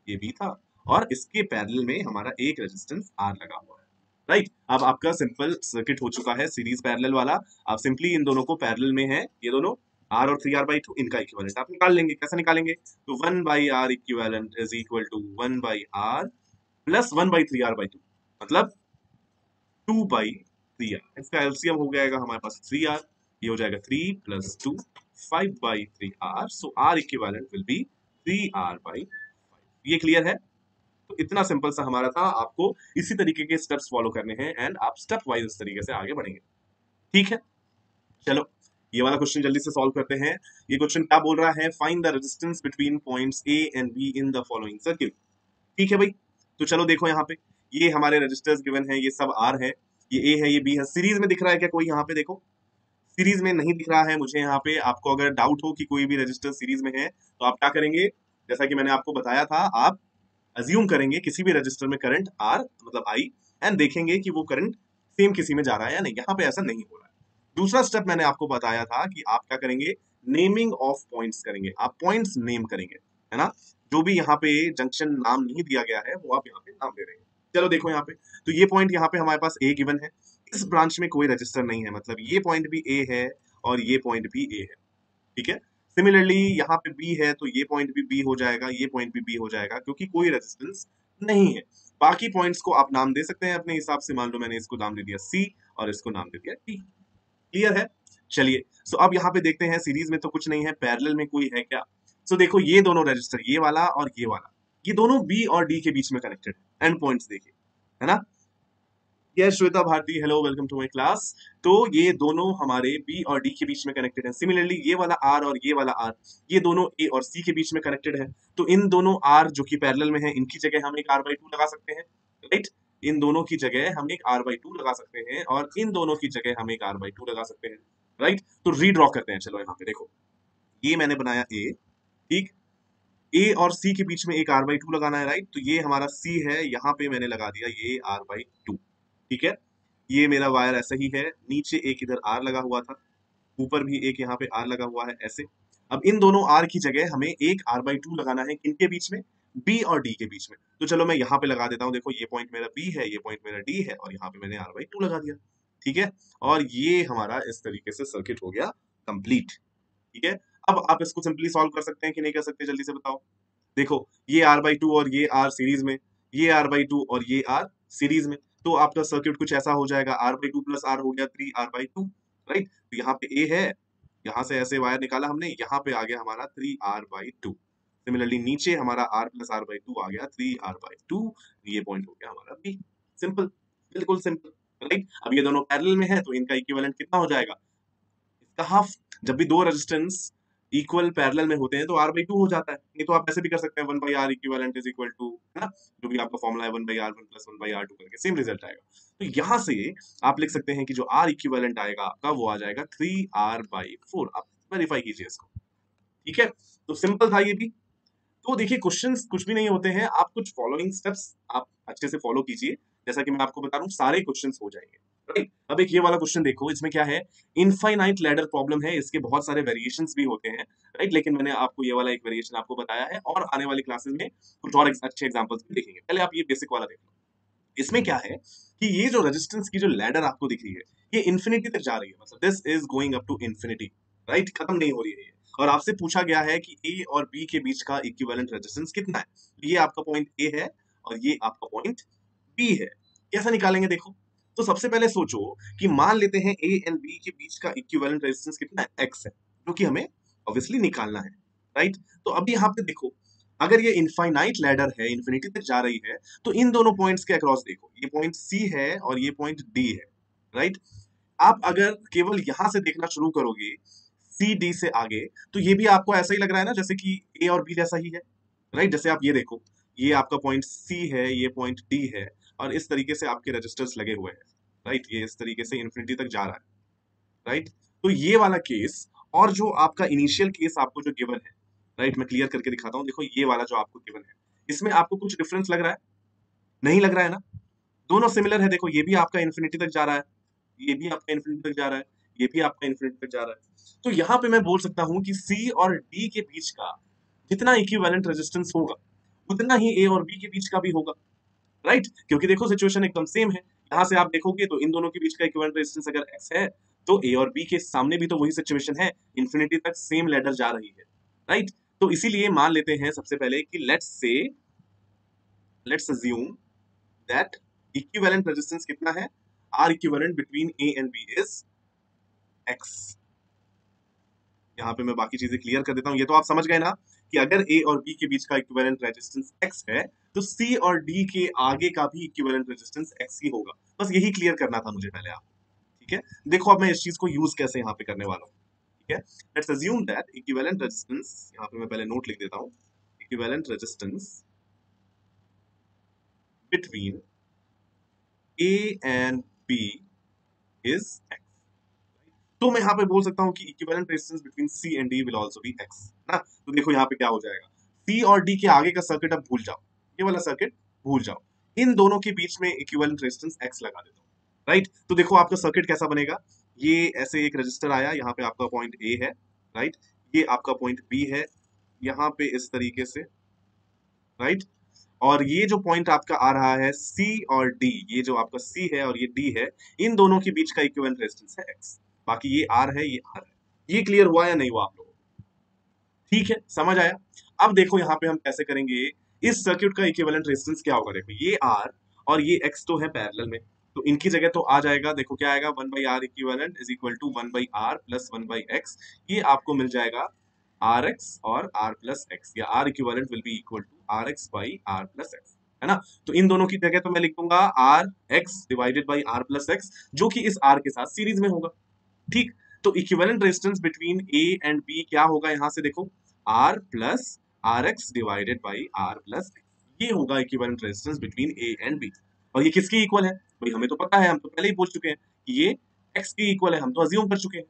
ये B था, और इसके पैरेलल में हमारा एक रेजिस्टेंस R लगा हुआ है, राइट। अब आपका सिंपल सर्किट हो चुका है सीरीज पैरेलल वाला। आप सिंपली इन दोनों को पैरेलल में है ये दोनों R और 3r/2, इनका इक्विवेलेंट आप निकाल लेंगे। कैसे निकालेंगे, तो 1/r equivalent is equal to 1/r plus 1/3r/2, मतलब 2/3r, इसका एलसीएम हो जाएगा हमारे पास 3r, ये हो जाएगा 3 plus 2 5/3r, so r equivalent will B 3r/5। ये क्लियर है। तो इतना सिंपल सा हमारा था, आपको इसी तरीके के स्टेप्स फॉलो करने हैं एंड आप स्टेप वाइज इस तरीके से आगे बढ़ेंगे, ठीक है। चलो ये वाला क्वेश्चन जल्दी से सॉल्व करते हैं। ये क्वेश्चन क्या बोल रहा है, find the resistance between points A and B in the following circuit, ठीक है भाई। तो चलो देखो यहाँ पे ये हमारे रजिस्टर्स गिवन है, ये सब R है, ये A है, ये B है, सीरीज में दिख रहा है क्या कोई, यहाँ पे देखो सीरीज में नहीं दिख रहा है मुझे यहाँ पे। आपको अगर डाउट हो कि कोई भी रजिस्टर सीरीज में है तो आप क्या करेंगे, जैसा कि मैंने आपको बताया था, आप अज्यूम करेंगे किसी भी रजिस्टर में करंट R मतलब I, एंड देखेंगे कि वो करंट सेम किसी में जा रहा है या नहीं, यहाँ पे ऐसा नहीं हो रहा है। दूसरा स्टेप मैंने आपको बताया था कि आप क्या करेंगे, नेमिंग ऑफ पॉइंट्स करेंगे, आप पॉइंट्स नेम करेंगे, है ना। जो भी यहाँ पे जंक्शन नाम नहीं दिया गया है वो आप यहाँ पे नाम दे रहे हैं। चलो देखो यहाँ पे, तो ये पॉइंट यहाँ पे हमारे पास A गिवन है, इस ब्रांच में कोई रजिस्टर नहीं है, मतलब ये पॉइंट भी A है और ये पॉइंट भी A है, ठीक है। सिमिलरली यहाँ पे B है तो ये पॉइंट भी B हो जाएगा, ये पॉइंट भी B हो जाएगा, क्योंकि कोई रेजिस्टेंस नहीं है। बाकी पॉइंट्स को आप नाम दे सकते हैं अपने हिसाब से, मान लो मैंने इसको नाम दे दिया C और इसको नाम दे दिया T, क्लियर है। चलिए सो अब यहाँ पे देखते हैं, सीरीज में तो कुछ नहीं है, पैरेलल में कोई है क्या। सो देखो ये दोनों रजिस्टर, ये वाला और ये वाला, ये दोनों B और D के बीच में कनेक्टेड है, एंड पॉइंट्स देखिए, है ना। Yes Shweta Bharti, hello welcome to my class. तो ये दोनों हमारे B और D के बीच में कनेक्टेड है। सिमिलरली ये वाला R और ये वाला R, ये दोनों A और C के बीच में कनेक्टेड है। तो इन दोनों R जो कि पैरेलल में है, इनकी जगह हम एक r/2 लगा सकते हैं, राइट। इन दोनों की जगह हम एक r/2 लगा सकते हैं और इन दोनों की जगह हम एक r/2 लगा सकते हैं, राइट। तो रीड्रॉ करते हैं, चलो यहाँ पे देखो, ये मैंने बनाया A, ठीक। A और C के बीच में एक r/2 लगाना है, राइट। तो ये हमारा C है, यहाँ पे मैंने लगा दिया ये r/2, ठीक है। ये मेरा वायर ऐसा ही है, नीचे एक इधर R लगा हुआ था, ऊपर भी एक यहाँ पे R लगा हुआ है ऐसे। अब इन दोनों R की जगह हमें एक r/2 लगाना है, किनके बीच में, B और D के बीच में। तो चलो मैं यहाँ पे लगा देता हूँ, देखो ये पॉइंट मेरा B है, ये पॉइंट मेरा D है, और यहाँ पे मैंने r/2 लगा दिया, ठीक है। और ये हमारा इस तरीके से सर्किट हो गया कंप्लीट, ठीक है। अब आप इसको सिंपली सॉल्व कर सकते हैं कि नहीं कर सकते, जल्दी से बताओ। देखो ये r/2 और ये R सीरीज में, ये r/2 और ये R सीरीज में, तो आपका सर्किट कुछ ऐसा हो जाएगा, r/2 प्लस R हो गया 3r/2, राइट। तो यहाँ पे A है, यहां से ऐसे वायर निकाला हमने, यहाँ पे आ गया हमारा 3r/2। सिमिलरली नीचे हमारा r + r/2 आ गया 3r/2। ये पॉइंट हो गया हमारा बी। सिंपल, बिल्कुल सिंपल, राइट। अब ये दोनों पैरेलल में है तो इनका इक्विवेलेंट कितना हो जाएगा, इसका हाफ। जब भी दो रेजिस्टेंस इक्वल पैरेलल में होते हैं तो r/2 हो जाता है। नहीं तो आप ऐसे भी कर सकते हैं 1/r equivalent is equal to, है ना, जो भी आपका फॉर्मूला है 1/r1 + 1/r2 करके सेम रिजल्ट आएगा। तो यहां से आप लिख सकते हैं कि जो r इक्विवेलेंट आएगा आपका वो आ जाएगा 3r/4। आप वेरीफाई कीजिए इसको, ठीक है। तो सिंपल था ये भी। तो देखिए क्वेश्चंस कुछ भी नहीं होते हैं, आप कुछ फॉलोइंग स्टेप्स आप अच्छे से फॉलो कीजिए, जैसा कि मैं आपको बता रहा हूँ सारे क्वेश्चंस हो जाएंगे, राइट। अब एक ये वाला क्वेश्चन देखो, इसमें क्या है, इनफाइनाइट लैडर प्रॉब्लम है, इसके बहुत सारे वेरिएशंस भी होते हैं, राइट, लेकिन मैंने आपको ये वाला एक वेरिएशन आपको बताया है और आने वाली क्लासेस में कुछ और अच्छे एग्जांपल्स भी देखेंगे। पहले आप ये बेसिक वाला देख लो। इसमें क्या है कि ये जो रेजिस्टेंस की जो लैडर आपको दिख रही है ये इन्फिनिटी तक जा रही है, मतलब this is going up to infinity, right, खत्म नहीं हो रही है ये। और आपसे पूछा गया है कि ए और बी के बीच का इक्विवेलेंट रेजिस्टेंस कितना है। ये आपका पॉइंट ए है और ये आपका पॉइंट बी है। कैसे निकालेंगे देखो। तो सबसे पहले सोचो कि मान लेते हैं ए एंड बी के बीच का इक्विवेलेंट रेजिस्टेंस कितना है, एक्स है, जो कि हमें ऑब्वियसली निकालना है, राइट। तो अब यहाँ पे देखो, अगर ये इनफाइनाइट लैडर है, इन्फिनिटी तक जा रही है, तो इन दोनों पॉइंट्स के अक्रॉस देखो, ये पॉइंट सी है और ये पॉइंट डी है, राइट। आप अगर केवल यहां से देखना शुरू करोगे सी डी से आगे, तो ये भी आपको ऐसा ही लग रहा है ना जैसे कि ए और बी जैसा ही है, राइट। जैसे आप ये देखो, ये आपका पॉइंट सी है, ये पॉइंट डी है और इस तरीके से आपके रजिस्टर्स लगे हुए हैं, राइट। ये इस तरीके से इन्फिनिटी तक जा रहा है, राइट। तो ये वाला केस और जो आपका इनिशियल केस आपको जो गिवन है, राइट, मैं क्लियर करके दिखाता हूं। देखो ये वाला जो आपको गिवन है, इसमें आपको कुछ डिफरेंस लग रहा है, नहीं लग रहा है ना, दोनों सिमिलर है। देखो ये भी आपका इन्फिनिटी तक जा रहा है, ये भी आपका इन्फिनिटी तक जा रहा है, ये भी आपका इन्फिनिटी तक जा रहा है। तो यहाँ पे मैं बोल सकता हूँ कि सी और डी के बीच का जितना इक्विवेलेंट रेजिस्टेंस होगा उतना ही ए और बी के बीच का भी होगा, राइट। क्योंकि देखो सिचुएशन एकदम सेम है। यहां से आप देखोगे तो इन दोनों के बीच का इक्विवेलेंट रेजिस्टेंस अगर एक्स है तो ए और बी के सामने भी तो वही सिचुएशन है, इन्फिनिटी तक सेम लैडर जा रही है, राइट। तो इसीलिए मान लेते हैं सबसे पहले कि let's assume that equivalent resistance कितना है, R equivalent between A and B is X. यहाँ पे मैं बाकी चीजें क्लियर कर देता हूँ। ये तो आप समझ गए ना कि अगर ए और बी के बीच का इक्विवेलेंट रेजिस्टेंस एक्स है तो सी और डी के आगे का भी इक्विवेलेंट रेजिस्टेंस एक्स ही होगा। बस यही क्लियर करना था मुझे पहले आप, ठीक है। देखो अब मैं इस चीज को यूज कैसे यहाँ पे करने वाला हूँ, ठीक है। Let's assume that equivalent resistance, यहाँ पे मैं पहले नोट लिख देता हूँ, equivalent resistance between A and B is X. तो मैं यहाँ पे बोल सकता हूँ कि equivalent resistance between C and D will also be X, ना। तो देखो यहाँ पे क्या हो जाएगा, सी और डी के आगे का सर्किट अब भूल जाओ, ये वाला सर्किट भूल जाओ, इन दोनों के बीच में इक्विवेलेंट रेजिस्टेंस एक्स लगा देता हूँ, राइट। तो देखो आपका सर्किट कैसा बनेगा, ये ऐसे एक रजिस्टर आया, यहाँ पे आपका पॉइंट ए है, राइट, ये आपका पॉइंट बी है, यहाँ पे इस तरीके से, राइट। और ये जो पॉइंट आपका आ रहा है सी और डी, ये जो आपका सी है और ये डी है, इन दोनों के बीच का इक्विवेलेंट रेजिस्टेंस है एक्स। बाकी ये आर है, ये आर है। ये क्लियर हुआ या नहीं हुआ आप लोगों को, ठीक है, समझ आया। अब देखो यहाँ पे हम कैसे करेंगे, इस सर्किट का इक्विवेलेंट रेजिस्टेंस क्या होगा। देखो ये आर और ये एक्स तो है पैरेलल में, तो इनकी जगह तो आ जाएगा, देखो क्या आएगा, 1/r equivalent is equal to 1/r plus 1/x। ये आपको मिल जाएगा आर एक्स और आर प्लस एक्स, या R equivalent will be equal to R X by R plus X, है ना। तो इन दोनों की जगह तो मैं लिख दूंगा R X divided by R plus X, जो कि इस आर के साथ सीरीज में होगा, ठीक। तो equivalent resistance between A and B क्या होगा, यहां से देखो R plus R X divided by R plus X, ये होगा equivalent resistance between A and B. और ये किसकी इक्वल है भाई, हमें तो पता है, हम तो पहले ही बोल चुके हैं कि ये एक्स की इक्वल है, हम तो अज्यूम कर चुके हैं।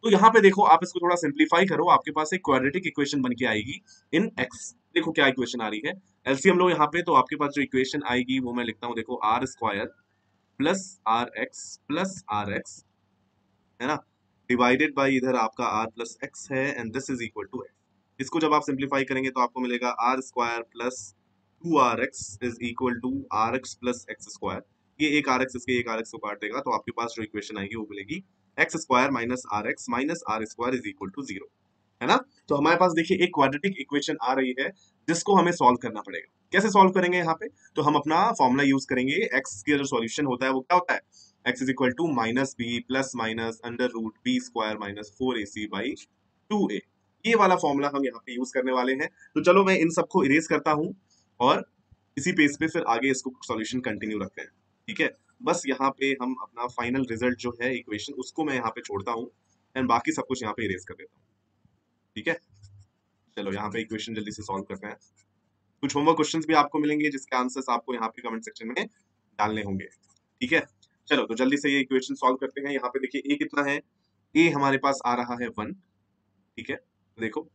तो यहाँ पे देखो आप इसको थोड़ा सिंप्लीफाई करो, आपके पास एक क्वाड्रेटिक इक्वेशन बन के आएगी इन एक्स। देखो क्या इक्वेशन आ रही है, एलसीएम लो यहाँ पे, तो आपके पास जो इक्वेशन आएगी वो मैं लिखता हूँ, देखो R square plus R X, है ना, डिवाइडेड बाई इधर आपका r प्लस एक्स है and this is equal to X. इसको जब आप सिंप्लीफाई करेंगे तो आपको मिलेगा R square plus 2rx is equal to R X plus X square. ये एक आर एक्स इसके एक आर एक्स को काट देगा, तो आपके पास जो इक्वेशन आएगी वो मिलेगी X square minus R square is equal to 0, है ना। तो हमारे पास देखिए एक क्वाड्रेटिक इक्वेशन आ रही है जिसको हमें सॉल्व करना पड़ेगा। कैसे सॉल्व करेंगे यहाँ पे, तो हम अपना फॉर्मूला यूज करेंगे, एक्स का जो सॉल्यूशन होता है वो क्या होता है, x is equal to minus B plus minus under root B square minus 4ac by 2a। ये वाला फॉर्मूला हम यहाँ पे यूज करने वाले हैं। तो चलो मैं इन सबको इरेज करता हूँ और इसी पेज पे फिर आगे इसको सॉल्यूशन कंटिन्यू रखते हैं। ठीक है, बस यहाँ पे हम अपना फाइनल रिजल्ट जो है इक्वेशन उसको मैं यहाँ पे छोड़ता हूँ एंड बाकी सब कुछ यहाँ पे इरेज कर देता हूँ। ठीक है, चलो यहाँ पे इक्वेशन जल्दी से सॉल्व करते हैं। कुछ होमवर्क क्वेश्चंस भी आपको मिलेंगे जिसके आंसर्स आपको यहाँ पे कमेंट सेक्शन में डालने होंगे। ठीक है, चलो तो जल्दी से ये इक्वेशन सॉल्व करते हैं। यहाँ पे देखिए ए कितना है, ए हमारे पास आ रहा है 1। ठीक है, देखो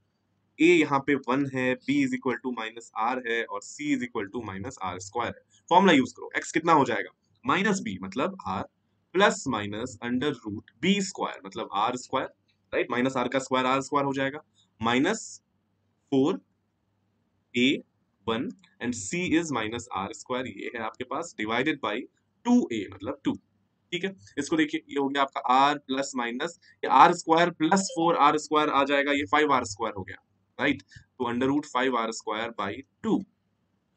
ए यहाँ पे 1 है, B is equal to minus R है और C is equal to minus R square है। फॉर्मूला यूज करो, एक्स कितना हो जाएगा माइनस बी मतलब R plus minus under root B square मतलब R square, right, minus R का स्क्वायर आर स्क्वायर हो जाएगा, minus 4a1 and c is minus R square, ये है आपके पास, डिवाइडेड बाई 2a मतलब 2। ठीक है, इसको देखिए ये हो गया आपका r प्लस माइनस ये R square plus 4r square आ जाएगा, ये 5r स्क्वायर हो गया, राइट। तो under root 5r square by 2,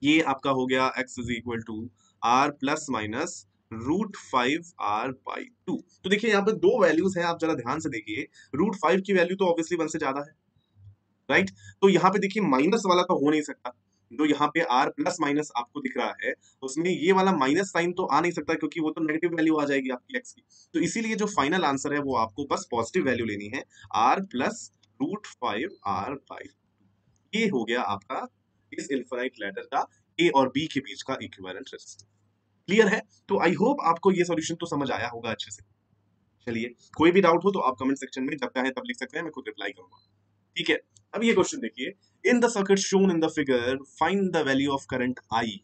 ये आपका हो गया x is equal to r plus minus root 5r by 2। तो देखिए यहाँ पे दो वैल्यूज हैं, आप जरा ध्यान से देखिए, रूट 5 की वैल्यू तो ऑब्वियसली 1 से ज्यादा है, राइट। तो यहाँ पे देखिए माइनस वाला तो हो नहीं सकता, जो यहाँ पे r प्लस माइनस आपको दिख रहा है उसमें ये वाला माइनस साइन तो आ नहीं सकता क्योंकि वो तो नेगेटिव वैल्यू आ जाएगी आपकी x की। तो इसीलिए जो फाइनल आंसर है वो आपको बस पॉजिटिव वैल्यू लेनी है, r plus root 5r by, ये हो गया आपका इस इनफाइनाइट लैडर का a और b के बीच का इक्विवेलेंट रेजिस्टेंस। क्लियर है? तो आई होप आपको ये सॉल्यूशन तो समझ आया होगा अच्छे से। चलिए, कोई भी डाउट हो तो आप कमेंट सेक्शन में जब चाहे तब लिख सकते हैं, मैं खुद रिप्लाई करूंगा। ठीक है, अब ये क्वेश्चन देखिए, इन the circuit shown in the figure find the value of current I.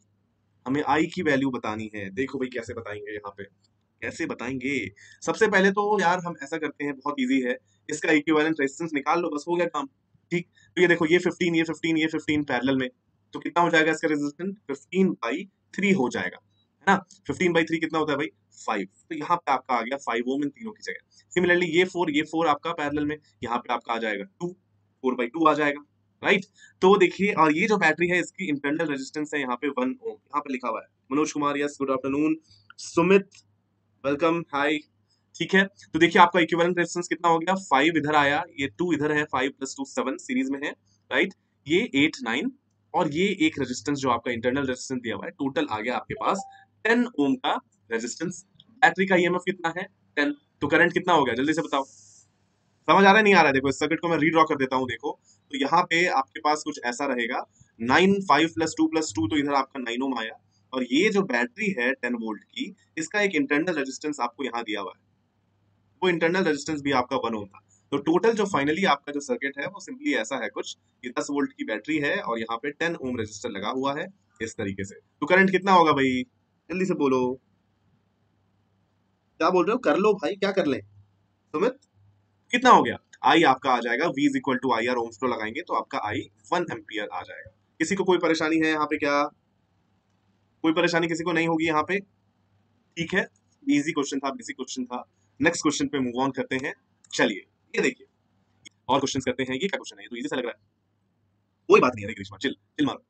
हमें आई की वैल्यू बतानी है। देखो भाई कैसे बताएंगे, यहाँ पे कैसे बताएंगे। सबसे पहले तो यार हम ऐसा करते हैं, बहुत इजी है, इसका इक्विवेलेंट रेजिस्टेंस निकाल लो, बस हो गया काम। ठीक, तो ये देखो ये 15 ये 15 ये 15 पैरेलल में, तो कितना हो जाएगा इसका रेजिस्टेंस 15/3 हो जाएगा, है ना। 15/3 कितना होता है भाई 5, तो यहाँ पे आपका आ गया 5 ओम इन तीनों की जगह। सिमिलरली ये 4 आपका पैरेलल में, यहाँ पे आपका आ जाएगा 2, 4/2 आ जाएगा, राइट। तो देखिए, और ये जो बैटरी है इसकी इंटरनल रेजिस्टेंस है यहाँ पे 1 ओम, यहाँ पे लिखा हुआ है। Manoj Kumar, yes, good afternoon. Sumit, welcome, hi. ठीक है, तो देखिए आपका इक्विवेलेंट रेजिस्टेंस कितना हो गया, 5 इधर आया, ये 2 इधर है, 5 + 2 7 सीरीज में है, राइट। ये 8 9 और ये एक रेजिस्टेंस जो आपका इंटरनल रेजिस्टेंस दिया हुआ है, टोटल आ गया आपके पास 10 ओम का रेजिस्टेंस। बैटरी का ईएमएफ कितना है 10, तो करंट कितना हो गया जल्दी से बताओ। समझ आ रहा है नहीं आ रहा है? देखो इस सर्किट को मैं रीड्रॉ कर देता हूँ। देखो तो यहाँ पे आपके पास कुछ ऐसा रहेगा, 9 5 + 2 + 2 तो इधर आपका 9 ओम आया, और ये जो बैटरी है 10 वोल्ट की, इसका एक इंटरनल रेजिस्टेंस आपको यहाँ दिया हुआ है, वो इंटरनल रेजिस्टेंस भी आपका 1 ओम था। तो टोटल जो फाइनली आपका जो सर्किट है वो सिंपली ऐसा है कुछ, ये 10 वोल्ट की बैटरी है और यहाँ पे 10 ओम रेजिस्टर लगा हुआ है इस तरीके से। तो करंट कितना होगा भाई, जल्दी से बोलो, क्या बोल रहे हो, कर लो भाई, क्या कर लें सुमित, कितना हो गया। आई आपका आ जाएगा V = IR, ओम्स लॉ लगाएंगे तो आपका आई 1 एम्पियर आ जाएगा। किसी को कोई परेशानी है यहाँ पे क्या, कोई परेशानी किसी को नहीं होगी यहाँ पे? ठीक है, इजी क्वेश्चन था, बेसिक क्वेश्चन था। नेक्स्ट क्वेश्चन पे मूव ऑन करते हैं। चलिए ये देखिए और क्वेश्चन करते हैं। ये क्या क्वेश्चन है, ये तो इजी सा लग रहा है, कोई बात नहीं है ग्रीष्मा, चिल चिल मारो,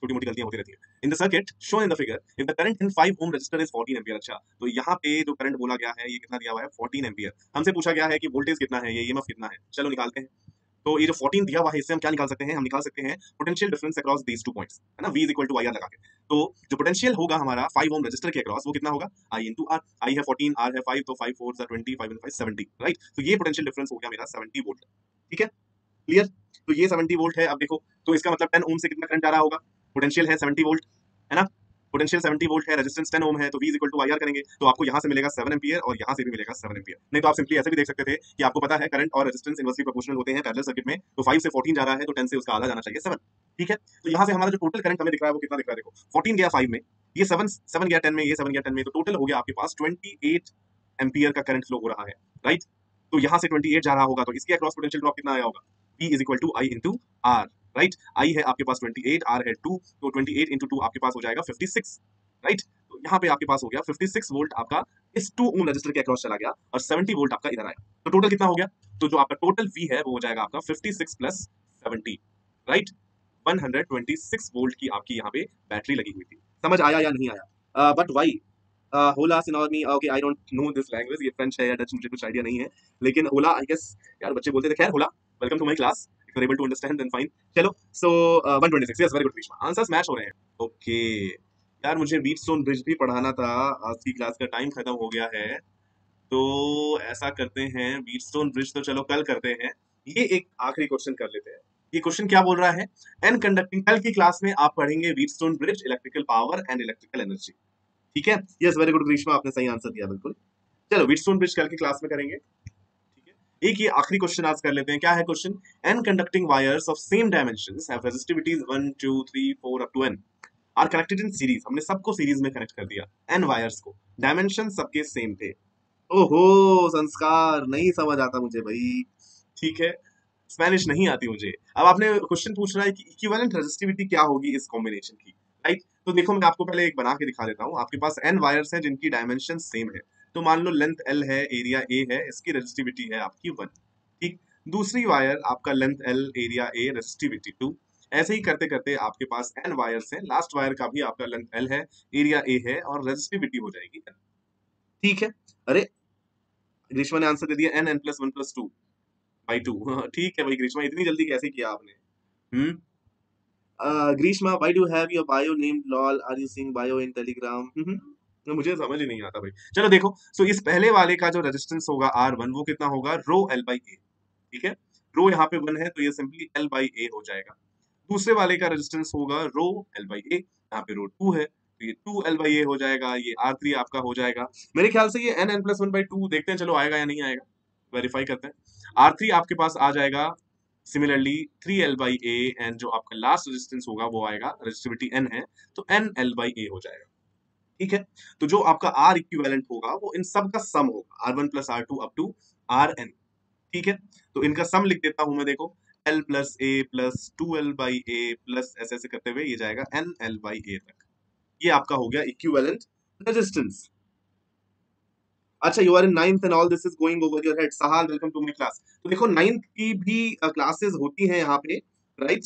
छोटी मोटी गलतियां होती रहती है। In the circuit shown in the figure if the current in 5 ohm resistor is 14 ampere. अच्छा, तो यहाँ पे जो करंट बोला गया है ये कितना दिया हुआ है 14 एम्पियर। हमसे पूछा गया है कि वोल्टेज कितना है, ये ईएमएफ कितना है, चलो निकालते हैं। तो ये जो 14 दिया हुआ है इससे हम क्या निकाल सकते हैं, हम निकाल सकते हैं potential difference across these 2 points, है ना, V = IR लगा के। तो जो पोटेंशियल होगा हमारा 5 ओम रजिस्टर के अक्रॉस वो कितना होगा I × R, I है 14, R है 5, तो 5 4 = 20, 5 × 5 70, राइट। तो ये पोटेंशियल डिफरेंस हो गया मेरा 70 वोल्ट। ठीक है, क्लियर। तो ये 70 वोल्ट है। अब देखो तो इसका मतलब 10 ओम से कितना करंट आ रहा होगा, पोटेंशियल है 70 वोल्ट, है ना, पोटेंशियल 70 वोल्ट है, रेजिस्टेंस 10 ओम है, तो V = IR करेंगे तो आपको यहाँ से मिलेगा 7 एम्पियर और यहाँ से भी मिलेगा 7 एम्पियर। नहीं तो आप सिंपली ऐसे भी देख सकते थे कि आपको पता है करंट और रेजिस्टेंस इनवर्सली प्रोपोर्शनल होते हैं पैरेलल सर्किट में, तो 5 से 14 जा रहा है तो 10 से उसका आधा जाना चाहिए 7। ठीक है, तो यहाँ से हमारा जो टोटल करंट हमें दिख रहा है वो कितना दिख रहा है, देखो 14 गया 5 में, ये 7 गया 10 में, ये 7 गया 10 में, तो टोटल हो गया आपके पास 28 एम्पियर का करंट फ्लो हो रहा है, राइट। तो यहाँ से 28 जा रहा होगा तो इसके अक्रॉस पोटेंशियल ड्रॉप कितना आया होगा, P = I × R, right. I है आपके पास 28, R है 2, तो 28 × 2 आपके पास हो जाएगा 56, राइट। तो यहाँ पे आपके पास हो गया 56 वोल्ट आपका इस 2 ओम रजिस्टर के अक्रॉस चला गया और 70 वोल्ट आपका इधर आया, तो टोटल कितना हो गया, तो जो आपका टोटल V है वो हो जाएगा आपका 56 + 70, राइट। 126 वोल्ट की आपकी यहाँ पे बैटरी लगी हुई थी। समझ आया या नहीं आया? बट वाई होला सिनोनी, okay I don't know this language, ये फ्रेंच है या डच मुझे कुछ आइडिया नहीं है, लेकिन होला आई गेस यार बच्चे बोलते थे। खैर होला, welcome to my class, if you are able to understand then fine. चलो so 126, yes very good Grishma, answers match हो रहे हैं। ओके यार मुझे व्हीटस्टोन ब्रिज भी पढ़ाना था, आज की क्लास का टाइम खत्म हो गया है, तो ऐसा करते हैं व्हीटस्टोन ब्रिज तो चलो कल करते हैं, ये एक आखिरी क्वेश्चन कर लेते हैं। ये क्वेश्चन क्या बोल रहा है, एन कंडक्टिंग, कल की क्लास में आप पढ़ेंगे Wheatstone bridge, electrical power and electrical energy, ठीक है। यस वेरी गुड ग्रीष्मा, आपने सही आंसर दिया बिल्कुल। चलो व्हीटस्टोन ब्रिज कल की क्लास में करेंगे, ठीक है। एक ये आखिरी क्वेश्चन आज कर लेते हैं। क्या है question, N conducting wires of same dimensions have resistivities 1 2 3 4 up to n are connected in series. हमने सबको सीरीज में कनेक्ट कर दिया, एन वायर्स को, डायमेंशन सबके सेम थे। ओहो संस्कार, नहीं समझ आता मुझे भाई, ठीक है, स्पेनिश नहीं आती मुझे। अब आपने क्वेश्चन पूछ रहा है कि इक्विवेलेंट रेजिस्टिविटी क्या होगी इस कॉम्बिनेशन की, राइट। तो देखो मैं आपको पहले एक बना के दिखा देता हूँ। आपके पास n वायर्स हैं जिनकी डायमेंशन सेम है, तो मान लो लेंथ l है, एरिया a है, इसकी रेजिस्टिविटी है आपकी 1, ठीक। दूसरी वायर आपका length l, area a, resistivity 2। ऐसे ही करते करते आपके पास n वायर्स हैं, लास्ट वायर का भी आपका लेंथ l है, एरिया a है और रेजिस्टिविटी हो जाएगी n, ठीक है। अरे ग्रीष्मा ने आंसर दे दिया n n + 1 + 2 by 2, ठीक है भाई ग्रीष्मा, इतनी जल्दी कैसे किया आपने। ग्रीष्मा, why do you have your bio named lol, are you seeing bio in telegram? मुझे समझ ही नहीं आता भाई। चलो देखो, सो इस पहले वाले का जो रेजिस्टेंस होगा R1 वो कितना होगा, रो L/A, ठीक है। रो यहाँ पे 1 है तो ये सिंपली L/A हो जाएगा। दूसरे वाले का रेजिस्टेंस होगा रो L/A, यहाँ पे रो 2 है तो ये 2L/A हो जाएगा, ये R3 आपका हो जाएगा। मेरे ख्याल से ये n n + 1/2, देखते हैं चलो आएगा या नहीं आएगा, वेरीफाई करते हैं। R3 आपके पास आ जाएगा सिमिलरली 3L/A, एंड जो आपका लास्ट रेजिस्टेंस होगा वो आएगा, रेजिस्टिविटी n है तो nL/A हो जाएगा, ठीक है। तो जो आपका R इक्विवेलेंट होगा वो इन सब का सम होगा, R1 + R2 up to Rn, ठीक है। तो इनका सम लिख देता हूं मैं, देखो L + A + 2L/A प्लस ऐसे ऐसे करते हुए ये जाएगा nL/A तक, ये आपका हो गया इक्विवेलेंट रेजिस्टेंस। अच्छा, you are in 9th and all this is going over your head. Sahal, welcome to my class. तो देखो 9th की भी क्लासेस होती हैं यहाँ पे, राइट।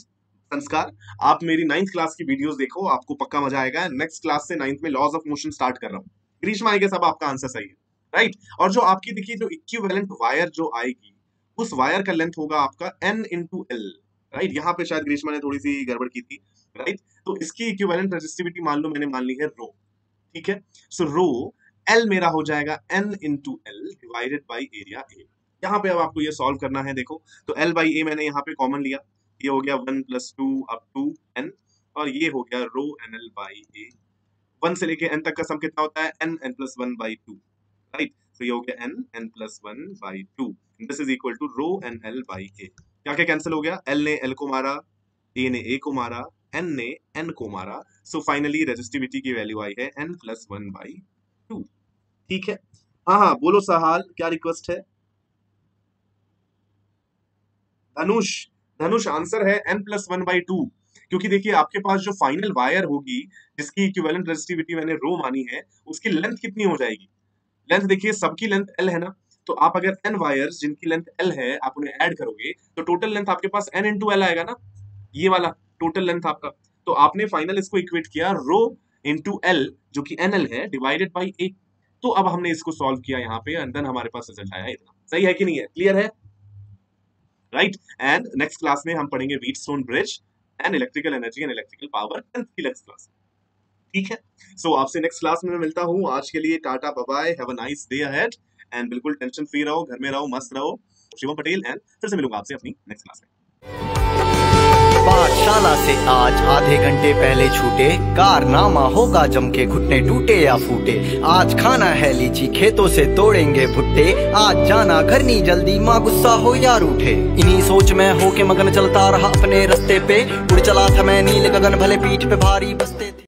संस्कार, आप मेरी 9th क्लास की वीडियोस देखो, आपको पक्का मजा आएगा। नेक्स्ट क्लास से 9th में लॉज ऑफ मोशन स्टार्ट कर रहा हूँ। ग्रीष्मा आएगा, सब आपका आंसर सही है, राइट। और जो आपकी देखिए जो इक्विवेलेंट वायर जो आएगी, उस वायर का लेंथ होगा आपका n × L, राइट। यहाँ पे शायद ग्रीष्मा ने थोड़ी सी गड़बड़ की थी, राइट। तो इसकी इक्विवेलेंट रेजिस्टिविटी मान लो मैंने मान ली है रो, ठीक है। सो रो L मेरा हो जाएगा n × L divided by area A। यहाँ पे अब आपको ये सॉल्व करना है, देखो तो L/A मैंने यहाँ पे कॉमन लिया, ये हो गया 1 + 2 अप टू n, और ये हो गया रो nL/A। 1 से लेके n तक का सम कितना होता है, n n + 1/2, राइट। तो ये हो गया n n + 1/2, this is equal to rho nL/A। क्या क्या कैंसिल हो गया, L ने L को मारा, A ने A को मारा, N ने N को मारा, सो फाइनली रेजिस्टिविटी की वैल्यू आई है n + 1/2, ठीक है। हाँ बोलो सहाल, क्या रिक्वेस्ट है। धनुष आंसर है n + 1/2, क्योंकि देखिए आपके पास जो फाइनल वायर होगी जिसकी इक्विवेलेंट रेजिस्टिविटी मैंने रो मानी है, उसकी लेंथ कितनी हो जाएगी। लेंथ देखिए सबकी लेंथ L है ना, तो आप अगर n वायर्स जिनकी लेंथ L है आप उन्हें ऐड करोगे तो टोटल लेंथ आपके पास n × L आएगा ना, ये वाला टोटल लेंथ आपका। तो आपने फाइनल इसको इक्वेट किया रो × L जो कि NL है डिवाइडेड बाई A। तो अब हमने इसको सॉल्व किया यहाँ पे, एंड देन हमारे पास रिजल्ट आया इतना। सही है कि नहीं है, क्लियर है, राइट। एंड नेक्स्ट क्लास में हम पढ़ेंगे Wheatstone bridge and electrical energy and electrical power, 10th की नेक्स्ट क्लास, ठीक है। सो आपसे नेक्स्ट क्लास में मैं मिलता हूँ। आज के लिए tata, bye bye, have a nice day ahead, and बिल्कुल टेंशन फ्री रहो, घर में रहो, मस्त रहो। शिवम पटेल, एंड फिर से मिलूंगा आपसे अपनी नेक्स्ट क्लास में। पाठशाला से आज आधे घंटे पहले छूटे, कारनामा होगा जम के, घुटने टूटे या फूटे। आज खाना है लीची, खेतों से तोड़ेंगे भुट्टे। आज जाना घर नहीं जल्दी, माँ गुस्सा हो या रूठे। इन्हीं सोच में होके मगन चलता रहा अपने रास्ते पे, उड़ चला था मैं नील गगन, भले पीठ पे भारी बस्ते थे।